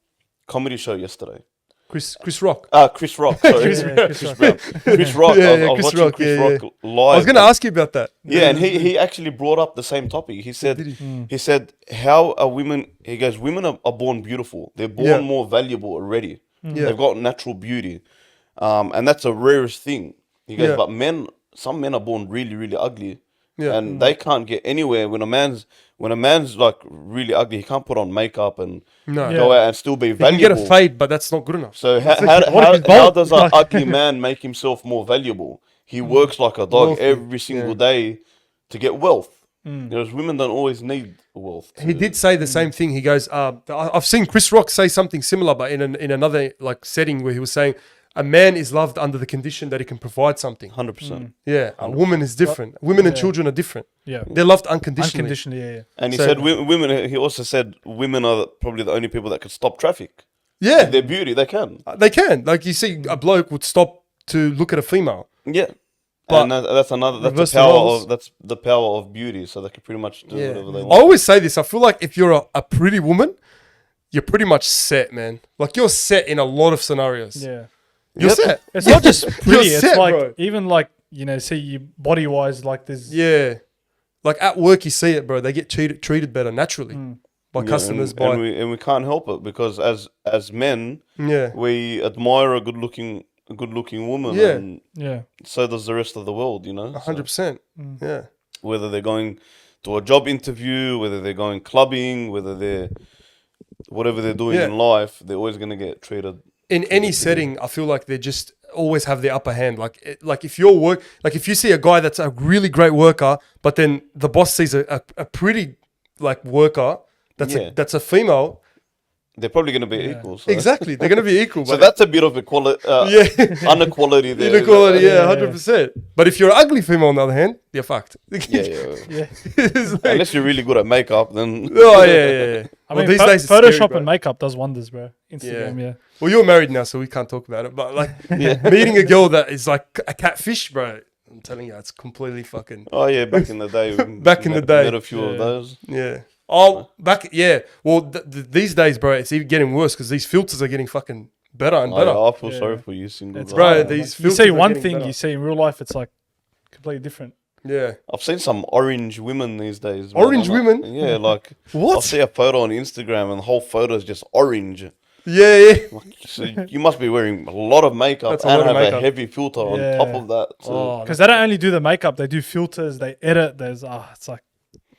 comedy show yesterday. Chris Rock. Chris Rock. Sorry. Chris Rock. Brown. Chris Rock. Yeah, I was yeah, watching Chris Rock, Chris yeah, Rock live. I was going to ask you about that. Yeah, and he actually brought up the same topic. He said, he said, how are women? He goes, women are born beautiful. They're born Yeah. more valuable already. Yeah. They've got natural beauty, and that's a rarest thing. He goes, Yeah. but some men are born really, really ugly, Yeah. and they can't get anywhere. When a man's like really ugly, he can't put on makeup and No. go out and still be You can valuable. get a fade, but that's not good enough. So what if he's how bald? does an ugly man make himself more valuable? He works like a dog Wealthy, every single day to get wealth. Whereas women don't always need wealth. He did say the same thing. He goes, I've seen Chris Rock say something similar, but in another like setting where he was saying, a man is loved under the condition that he can provide something. 100%. Yeah, a woman is different. Women and children are different. Yeah. They're loved unconditionally. Unconditionally, yeah. And he So- said women. He also said women are probably the only people that could stop traffic. Yeah, Their beauty, they can. they can. Like you see, a bloke would stop to look at a female. Yeah. But And that's another. That's reverse the the power roles. of. That's the power of beauty. So they can pretty much do whatever they I want. always say this. I feel like if you're a pretty woman, you're pretty much set, man. Like you're set in a lot of scenarios. Yeah. You're set. It's not just pretty. You're It's set, like, bro. even like, you know, see you body wise, like there's. Yeah. Like at work, you see it, bro. They get treated better naturally by Yeah, customers. and we can't help it because as men, Yeah. we admire a good looking woman. Yeah. And Yeah. so does the rest of the world. You know. So 100%. Yeah. whether they're going to a job interview, whether they're going clubbing, whatever they're doing Yeah. in life, they're always gonna get treated. In any setting, I feel like they just always have the upper hand. Like if your work, like if you see a guy that's a really great worker, but then the boss sees a pretty like worker that's a female. They're probably gonna be equal. So. Exactly, they're gonna be equal. So but that's a bit of equality, inequality there. inequality, yeah, 100%. But if you're an ugly female, on the other hand, you're fucked. Yeah. It's like- Unless you're really good at makeup, then oh yeah. I Well, mean, these days it's Photoshop scary, bro. and makeup does wonders, bro. Instagram, yeah. Well, you're married now, so we can't talk about it. But like meeting a girl that is like a catfish, bro. I'm telling you, it's completely fucking oh yeah, back in the day, Back in the day. met a few of those. yeah. Oh, Well, these days, bro, it's even getting worse because these filters are getting fucking better and better. I feel sorry for you, single It's guy. Bro, hard. these You filters see are one getting thing, better. you see in real life, it's like completely different. Yeah. I've seen some orange women these days. Orange I'm like- women? Yeah, like What? I'll see a photo on Instagram and the whole photo is just orange. Yeah. So you must be wearing a lot of makeup That's a and lot of have makeup. a heavy filter on Yeah. top of that. So Oh, Because they don't only do the makeup, they do filters, they edit. There's, it's like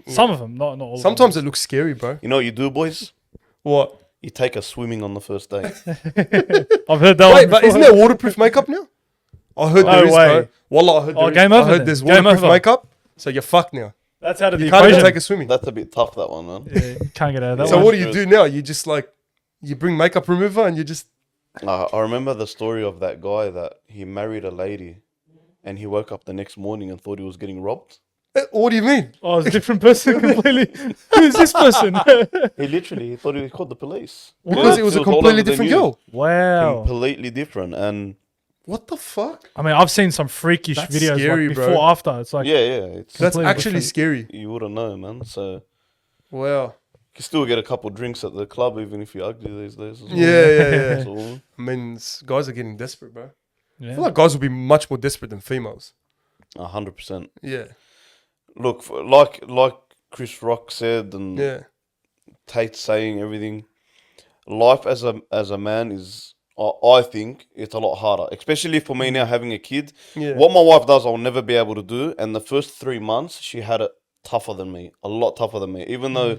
some of them, not all. Sometimes it looks scary, bro. you know what you do, boys? What? You take her swimming on the first day. I've heard that Wait, one but before. isn't there waterproof makeup now? I heard No there is, way. bro. Wallah, I heard Oh, there is. game I over heard then. there's Game waterproof over. makeup. So you're fucked now. That's out of the You can't even equation. take a swimming. That's a bit tough, that one, man. Yeah, you can't get out of that So one. what do you do now? You just like, you bring makeup remover and you just... I remember the story of that guy that he married a lady and he woke up the next morning and thought he was getting robbed. What do you mean? Oh, it's a different person completely. Who's this person? He thought he called the police. Because it was a all completely over the different news. girl. Wow. Completely different. And What the fuck? I mean, I've seen some freakish That's videos scary, like bro. before, after. It's like, yeah, it's That's Completely actually different. scary. you wouldn't know, man. So Wow. you can still get a couple drinks at the club even if you're ugly these days. As well. Yeah. That's all. I mean, guys are getting desperate, bro. I yeah. feel like guys will be much more desperate than females. 100%. Yeah. Look, like Chris Rock said and Yeah. Tate saying everything, life as a man is, I think, it's a lot harder. Especially for me now having a kid. Yeah. What my wife does, I'll never be able to do. And the first 3 months, she had it tougher than me, a lot tougher than me. Even though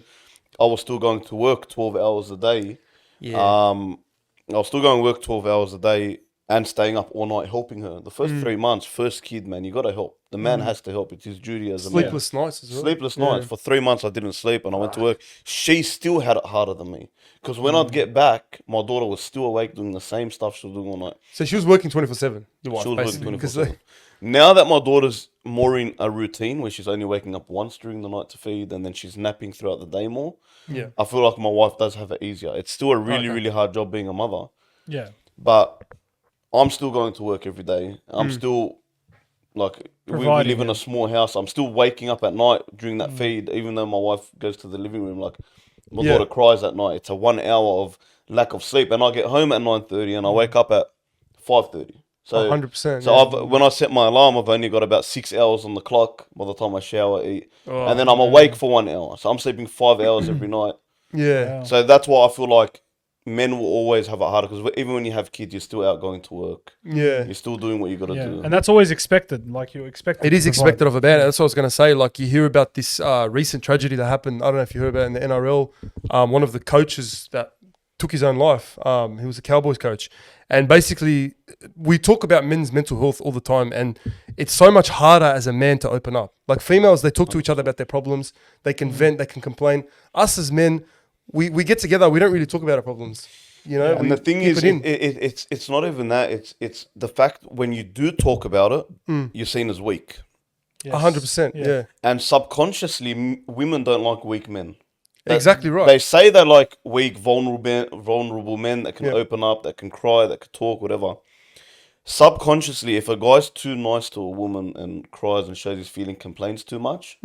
I was still going to work 12 hours a day. Yeah. I was still going to work 12 hours a day and staying up all night helping her. The first 3 months, first kid, man, you got to help. The man has to help. It's his duty as a man. Sleepless nights as well. Sleepless nights. For 3 months, I didn't sleep and I went to work. She still had it harder than me. Because when I'd get back, my daughter was still awake doing the same stuff she was doing all night. So she was working 24/7. Your wife, She was working basically. 24/7. Now that my daughter's more in a routine where she's only waking up once during the night to feed and then she's napping throughout the day more, Yeah. I feel like my wife does have it easier. It's still a really, really hard job being a mother. Yeah. But I'm still going to work every day. I'm still, like, we Providing, live in yeah. a small house. I'm still waking up at night during that feed, even though my wife goes to the living room. Like, my Yeah. daughter cries at night. It's a 1 hour of lack of sleep. And I get home at 9:30 and I wake up at 5:30. So 100%. So when I set my alarm, I've only got about 6 hours on the clock by the time I shower, eat. And then I'm awake for 1 hour. So I'm sleeping 5 hours every night. Yeah. So that's why I feel like men will always have it harder because even when you have kids, you're still out going to work. Yeah. You're still doing what you got to Yeah. do. And that's always expected. Like, you expect It is expected of a man. That's what I was going to say. Like, you hear about this recent tragedy that happened. I don't know if you heard about it in the NRL. One of the coaches that took his own life. He was a Cowboys coach. And basically, we talk about men's mental health all the time. And it's so much harder as a man to open up. Like, females, they talk to each other about their problems. They can vent. They can complain. Us as men, we get together. We don't really talk about our problems. You know, And the thing keep is, it in. it's not even that. It's the fact when you do talk about it, you're seen as weak. 100%. Yeah. And subconsciously, women don't like weak men. Exactly right. They say they like weak, vulnerable men that can open up, that can cry, that can talk, whatever. Subconsciously, if a guy's too nice to a woman and cries and shows his feeling, complains too much,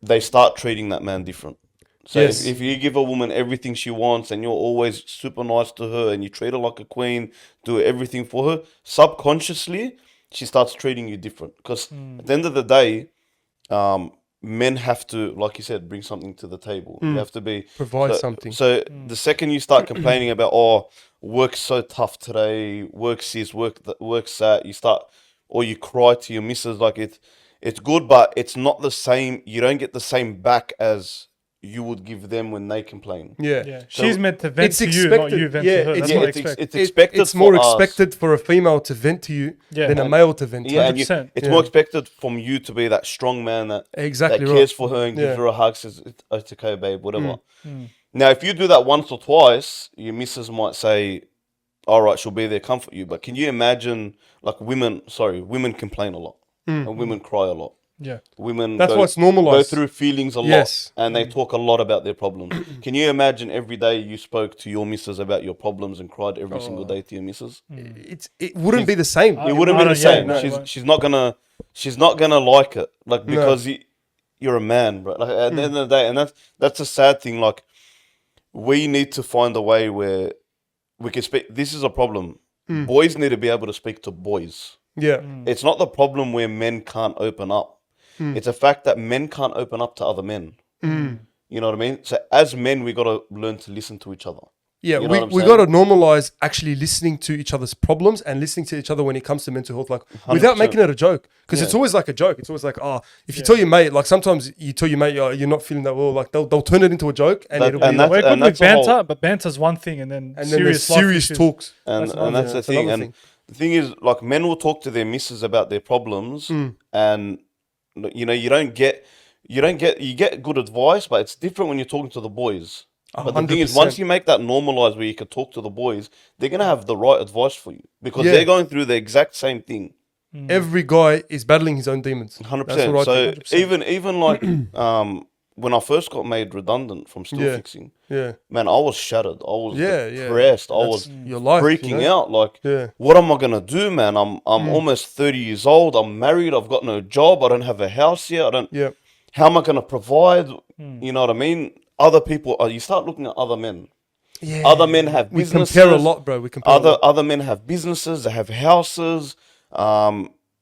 they start treating that man different. So Yes. if you give a woman everything she wants and you're always super nice to her and you treat her like a queen, do everything for her, subconsciously, she starts treating you different. Because at the end of the day, men have to, like you said, bring something to the table. You have to be... Provide something. So the second you start complaining about, oh, work's so tough today, work's this, work's that, you start... Or you cry to your missus, like it's good, but it's not the same. You don't get the same back as you would give them when they complain. Yeah. Yeah. She's meant to vent it's to you, not you expected. vent Yeah, to her. it's- That's yeah, what I it's expect. it's expected It's for more us. expected for a female to vent to you Yeah. than a male to vent to Yeah, you. and 100%. it's Yeah. more expected from you to be that strong man that Exactly cares right. for her and gives Yeah. her a hug, says it's okay, babe, whatever. Now, if you do that once or twice, your missus might say, "All right, she'll be there, comfort you." But can you imagine, like women complain a lot, and women cry a lot. Yeah. Women That's go, why it's normalised. go through feelings a lot, Yes. and they talk a lot about their problems. Can you imagine every day you spoke to your missus about your problems and cried every single day to your missus? It wouldn't be the same. It wouldn't I be the don't- yeah, same. no, it She's not gonna like it, like because you're a man, bro. Like at the end of the day, and that's a sad thing. Like we need to find a way where we can speak. This is a problem. Boys need to be able to speak to boys. Yeah. It's not the problem where men can't open up. It's a fact that men can't open up to other men. You know what I mean? So as men, we got to learn to listen to each other. Yeah, You know we what I'm got to saying? normalize actually listening to each other's problems and listening to each other when it comes to mental health, like without 100%. making it a joke. Because it's always like a joke. It's always like, oh, if you tell your mate, like sometimes you tell your mate, you're not feeling that well, like they'll turn it into a joke and it'll be and like, We're good with that's the whole- banter, but banter's one thing, and then and then there's serious life issues. talks. And That's that's the that's thing. another And thing. the thing is, like, men will talk to their missus about their problems, and you know, you get good advice, but it's different when you're talking to the boys. But the thing is, 100%. once you make that normalized where you can talk to the boys, they're gonna have the right advice for you because Yeah. they're going through the exact same thing. Every guy is battling his own demons. 100%. That's what I So think. even like when I first got made redundant from still Yeah. fixing, Yeah. man, I was shattered. I was Yeah, yeah. depressed. I That's was your life, you freaking know? out. Like, Yeah. what am I gonna do, man? I'm almost 30 years old. I'm married. I've got no job. I don't have a house yet. I don't. Yeah. How am I gonna provide? You know what I mean? Other people. You start looking at other men. Yeah. Other men have We businesses. compare a lot, bro. We compare a lot. Other men have businesses. They have houses.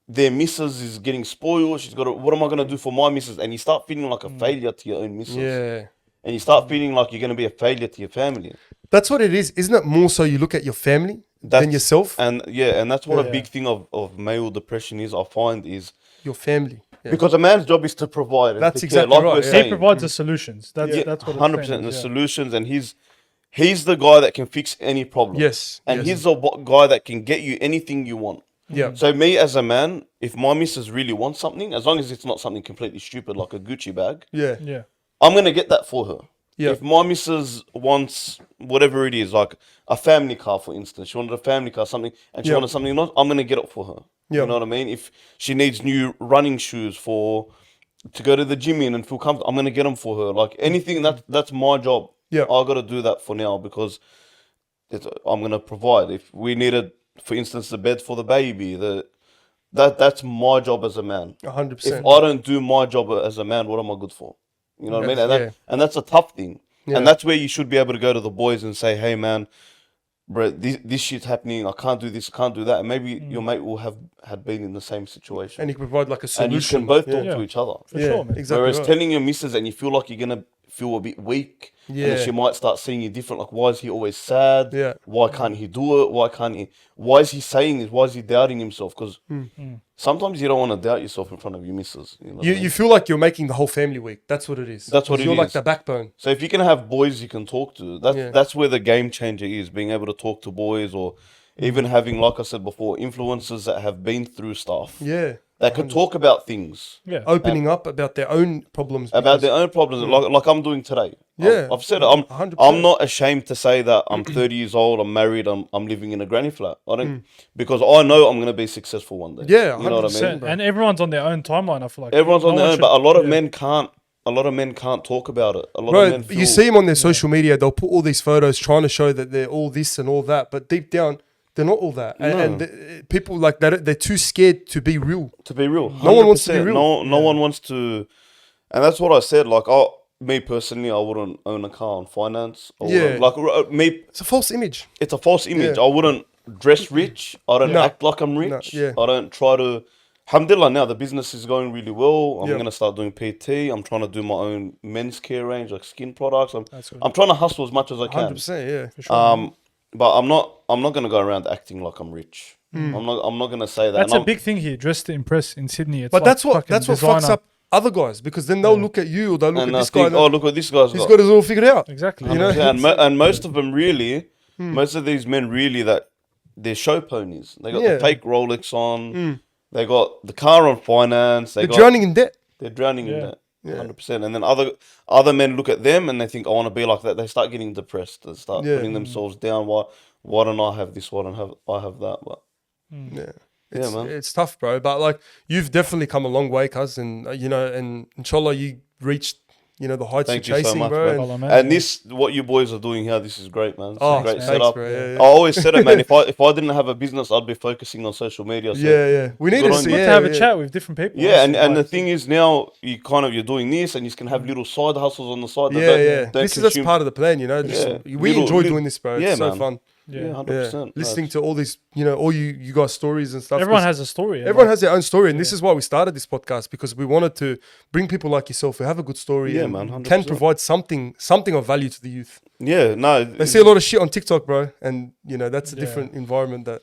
Their missus is getting spoiled. She's got. What am I gonna do for my missus? And you start feeling like a failure to your own missus. Yeah. And you start feeling like you're gonna be a failure to your family. That's what it is. Isn't it more so you look at your family than yourself? And and that's what a Yeah. big thing of male depression is. I find is Your family. Yeah. because a man's job is to provide. And That's to care, exactly like right, we're yeah. He saying. provides the solutions. That's Yeah, that's what 100% the it's saying, solutions, and he's the guy that can fix any problem. Yes. and yes. he's the guy that can get you anything you want. Yeah. So me as a man, if my missus really wants something, as long as it's not something completely stupid like a Gucci bag, Yeah. Yeah. I'm gonna get that for her. Yeah. If my missus wants whatever it is, like a family car, for instance, she wanted a family car, something, and she Yeah. wanted something else, I'm gonna get it for her. Yeah. You know what I mean? If she needs new running shoes to go to the gym in and feel comfortable, I'm gonna get them for her. Like anything that's my job. Yeah. I gotta do that for now because I'm gonna provide. If we needed, for instance, the bed for the baby, that's my job as a man. 100%. If I don't do my job as a man, what am I good for? You know what I mean? Yes, And that's a tough thing. Yeah. And that's where you should be able to go to the boys and say, hey, man, bro, this shit's happening. I can't do this, I can't do that. And maybe your mate will had been in the same situation. And you can provide like a And you solution. can both yeah. talk Yeah. to each other. For Yeah, sure, man. exactly. Whereas right. telling your missus and you feel like you're going to feel a bit weak. And Yeah. then she might start seeing you different. Like, why is he always sad? Yeah. Why can't he do it? Why is he saying this? Why is he doubting himself? Because sometimes you don't want to doubt yourself in front of your missus. You know what I mean? You feel like you're making the whole family weak. That's what it is. That's what 'Cause it You're like is. the backbone. So if you can have boys you can talk to, Yeah. that's where the game changer is, being able to talk to boys or even having, like I said before, influencers that have been through stuff. Yeah. That could talk about things, Yeah. Opening up about their own problems. about because- their own problems, like I'm doing today. Yeah. I've said it. I'm 100%. not ashamed to say that I'm 30 years old, I'm married, I'm living in a granny flat. I don't, because I know I'm going to be successful one day. Yeah, You know what I 100%, mean? bro. And everyone's on their own timeline, I feel like. Everyone's on No their one own, but a should- lot of yeah. men can't. A lot of men can't talk about it. A lot of Bro, men feel, you see them on their social media, they'll put all these photos trying to show that they're all this and all that, but deep down, they're not all that. And people like that, they're too scared to be real. to be real. No one wants to be 100%. real. No one wants to, and that's what I said. Like, me personally, I wouldn't own a car on finance. Yeah. Me, It's a false image. it's a false image. Yeah. I wouldn't dress rich. I don't No. act like I'm rich. yeah. I don't try to. Alhamdulillah, now the business is going really well. I'm Yeah. gonna start doing PT. I'm trying to do my own men's care range, like skin products. That's good. I'm trying to hustle as much as I can. 100%, yeah. For sure. But I'm not gonna go around acting like I'm rich. Hmm. I'm not gonna say that. That's And a I'm- big thing here, dress to impress in Sydney. It's But like that's what fucking fucks designer. up other guys, because then they'll look at you or they'll look and at I this guy think, and oh, look what this guy's he's got. got it all figured out. Exactly. You know? Yeah, and most of them really, most of these men really, that they're show ponies. They got Yeah. the fake Rolex on. They got the car on finance. They're drowning in debt. They're drowning in Yeah. that. 100%. And then other men look at them and they think, I want to be like that. They start getting depressed. They start Yeah. putting themselves down. Why don't I have this? Why don't I have that? But Yeah. Yeah, man. It's tough, bro. But like, you've definitely come a long way, cuz, and and inshallah, you reached the heights thank you're you so chasing, much, bro. bro. And- Follow, man. And this, what you boys are doing here, this is great, man. It's Oh, a great thanks, setup. bro. Yeah, yeah. I always said it, man. If I didn't have a business, I'd be focusing on social media. So yeah. We need Good to on see. you. Good Yeah, to have a yeah. chat with different people. Yeah, and honestly, the like, thing is now you're doing this and you can have little side hustles on the side. that Yeah. don't This is that's consume- part of the plan, Just, Yeah. we Little- enjoy little- doing this, bro. It's yeah, so man. fun. Yeah, yeah. 100%. Listening to all these, all you guys' stories and stuff. Everyone 'cause has a story. everyone has their own story, and this is why we started this podcast, because we wanted to bring people like yourself who have a good story Yeah, and man, can 100%. provide something of value to the youth. Yeah, no. They see a lot of shit on TikTok, bro, and that's a different environment. That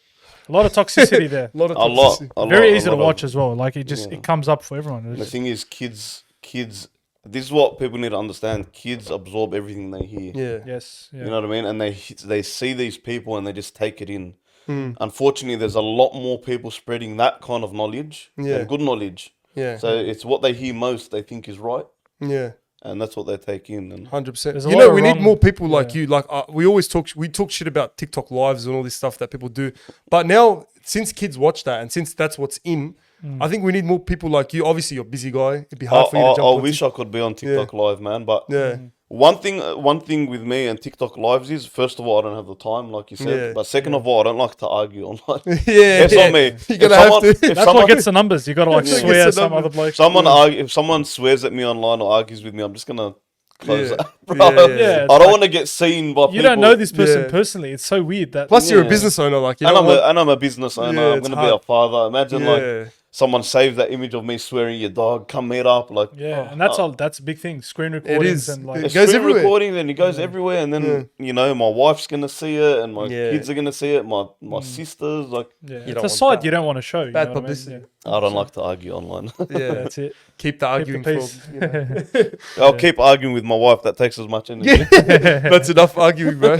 a lot of toxicity there. a lot of a lot. toxicity. A Very lot, easy a to lot of- watch as well. Like it comes up for everyone. It's The just- thing is, kids. This is what people need to understand. Kids absorb everything they hear. Yeah, yes. Yeah. You know what I mean? And they see these people and they just take it in. Hmm. Unfortunately, there's a lot more people spreading that kind of knowledge Yeah. than good knowledge. Yeah. So it's what they hear most they think is right, Yeah. and that's what they take in. And 100%. There's a You lot know, of we need wrong- more people like yeah. you. Like we talk shit about TikTok lives and all this stuff that people do. But now, since kids watch that and since that's what's in, I think we need more people like you. Obviously, you're a busy guy. It'd be hard for you to jump I on wish I could be on TikTok live, man. But Yeah. one thing with me and TikTok lives is, first of all, I don't have the time, like you said. Yeah. But second of all, I don't like to argue online. Yeah. It's on me. You're If gonna have someone- to. if That's someone- what gets the numbers. You got to like Yeah. swear Gets the some numbers. other bloke. if someone swears at me online or argues with me, I'm just gonna close Yeah. that, bro. Yeah, yeah. I it's don't like- want to get seen by people. You don't know this person Yeah. personally. It's so weird that. Plus, you're a Yeah. business owner. Like, you And know I'm what? and I'm a business owner. Yeah, I'm it's gonna be hard. a father. Imagine Yeah. like someone saved that image of me swearing at your dog. Come meet up, like Yeah, and that's all. That's a big thing. Screen recordings is. and like. It's It goes screen everywhere. recording, then it goes everywhere, and then you know my wife's gonna see it, and my Yeah. kids are gonna see it. My sisters, like Yeah, don't it's a want side that. you don't want to show. You Bad know what I mean? publicity. Yeah. I don't like to argue online. Yeah. That's it. Keep the arguing for. peace. You know. I'll keep arguing with my wife. That takes as much energy. That's enough arguing, bro.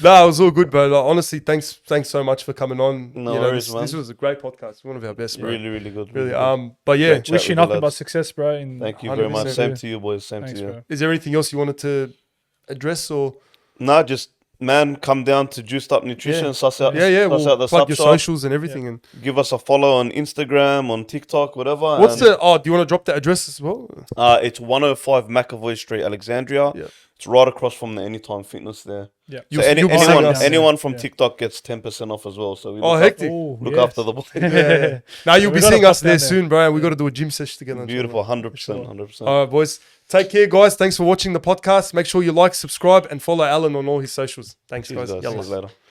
Nah, it was all good, bro. Like, honestly, thanks so much for coming on. No You know, worries, this man. was a great podcast. One of our best, bro. Really, really good. Really. good. But yeah, Great chat Wish you with the nothing but lads. success, bro. In Thank you very much. 100%. Same to you, boys. Same Thanks, to you. bro. is there anything else you wanted to address or? Nah, just man, come down to Juiced Up Nutrition. Yeah. Suss out, Yeah, suss we'll out the plug sub your shop. socials and everything. And Give us a follow on Instagram, on TikTok, whatever. what's and, the? Oh, do you want to drop the address as well? It's 105 McAvoy Street, Alexandria. Yeah. It's right across from the Anytime Fitness there. Yeah. You'll- So you'll be seeing us. anyone from Yeah. TikTok gets 10% off as well. So we Oh, look, hectic. Ooh, look yes. after the boys. Yeah. Now you'll We be gotta seeing pop us there down there. soon, bro. We got to do a gym session together. Beautiful, 100%, 100%. All right, boys. Take care, guys. Thanks for watching the podcast. Make sure you like, subscribe, and follow Alan on all his socials. Thanks, Cheers, guys. guys. See you Yallah. later.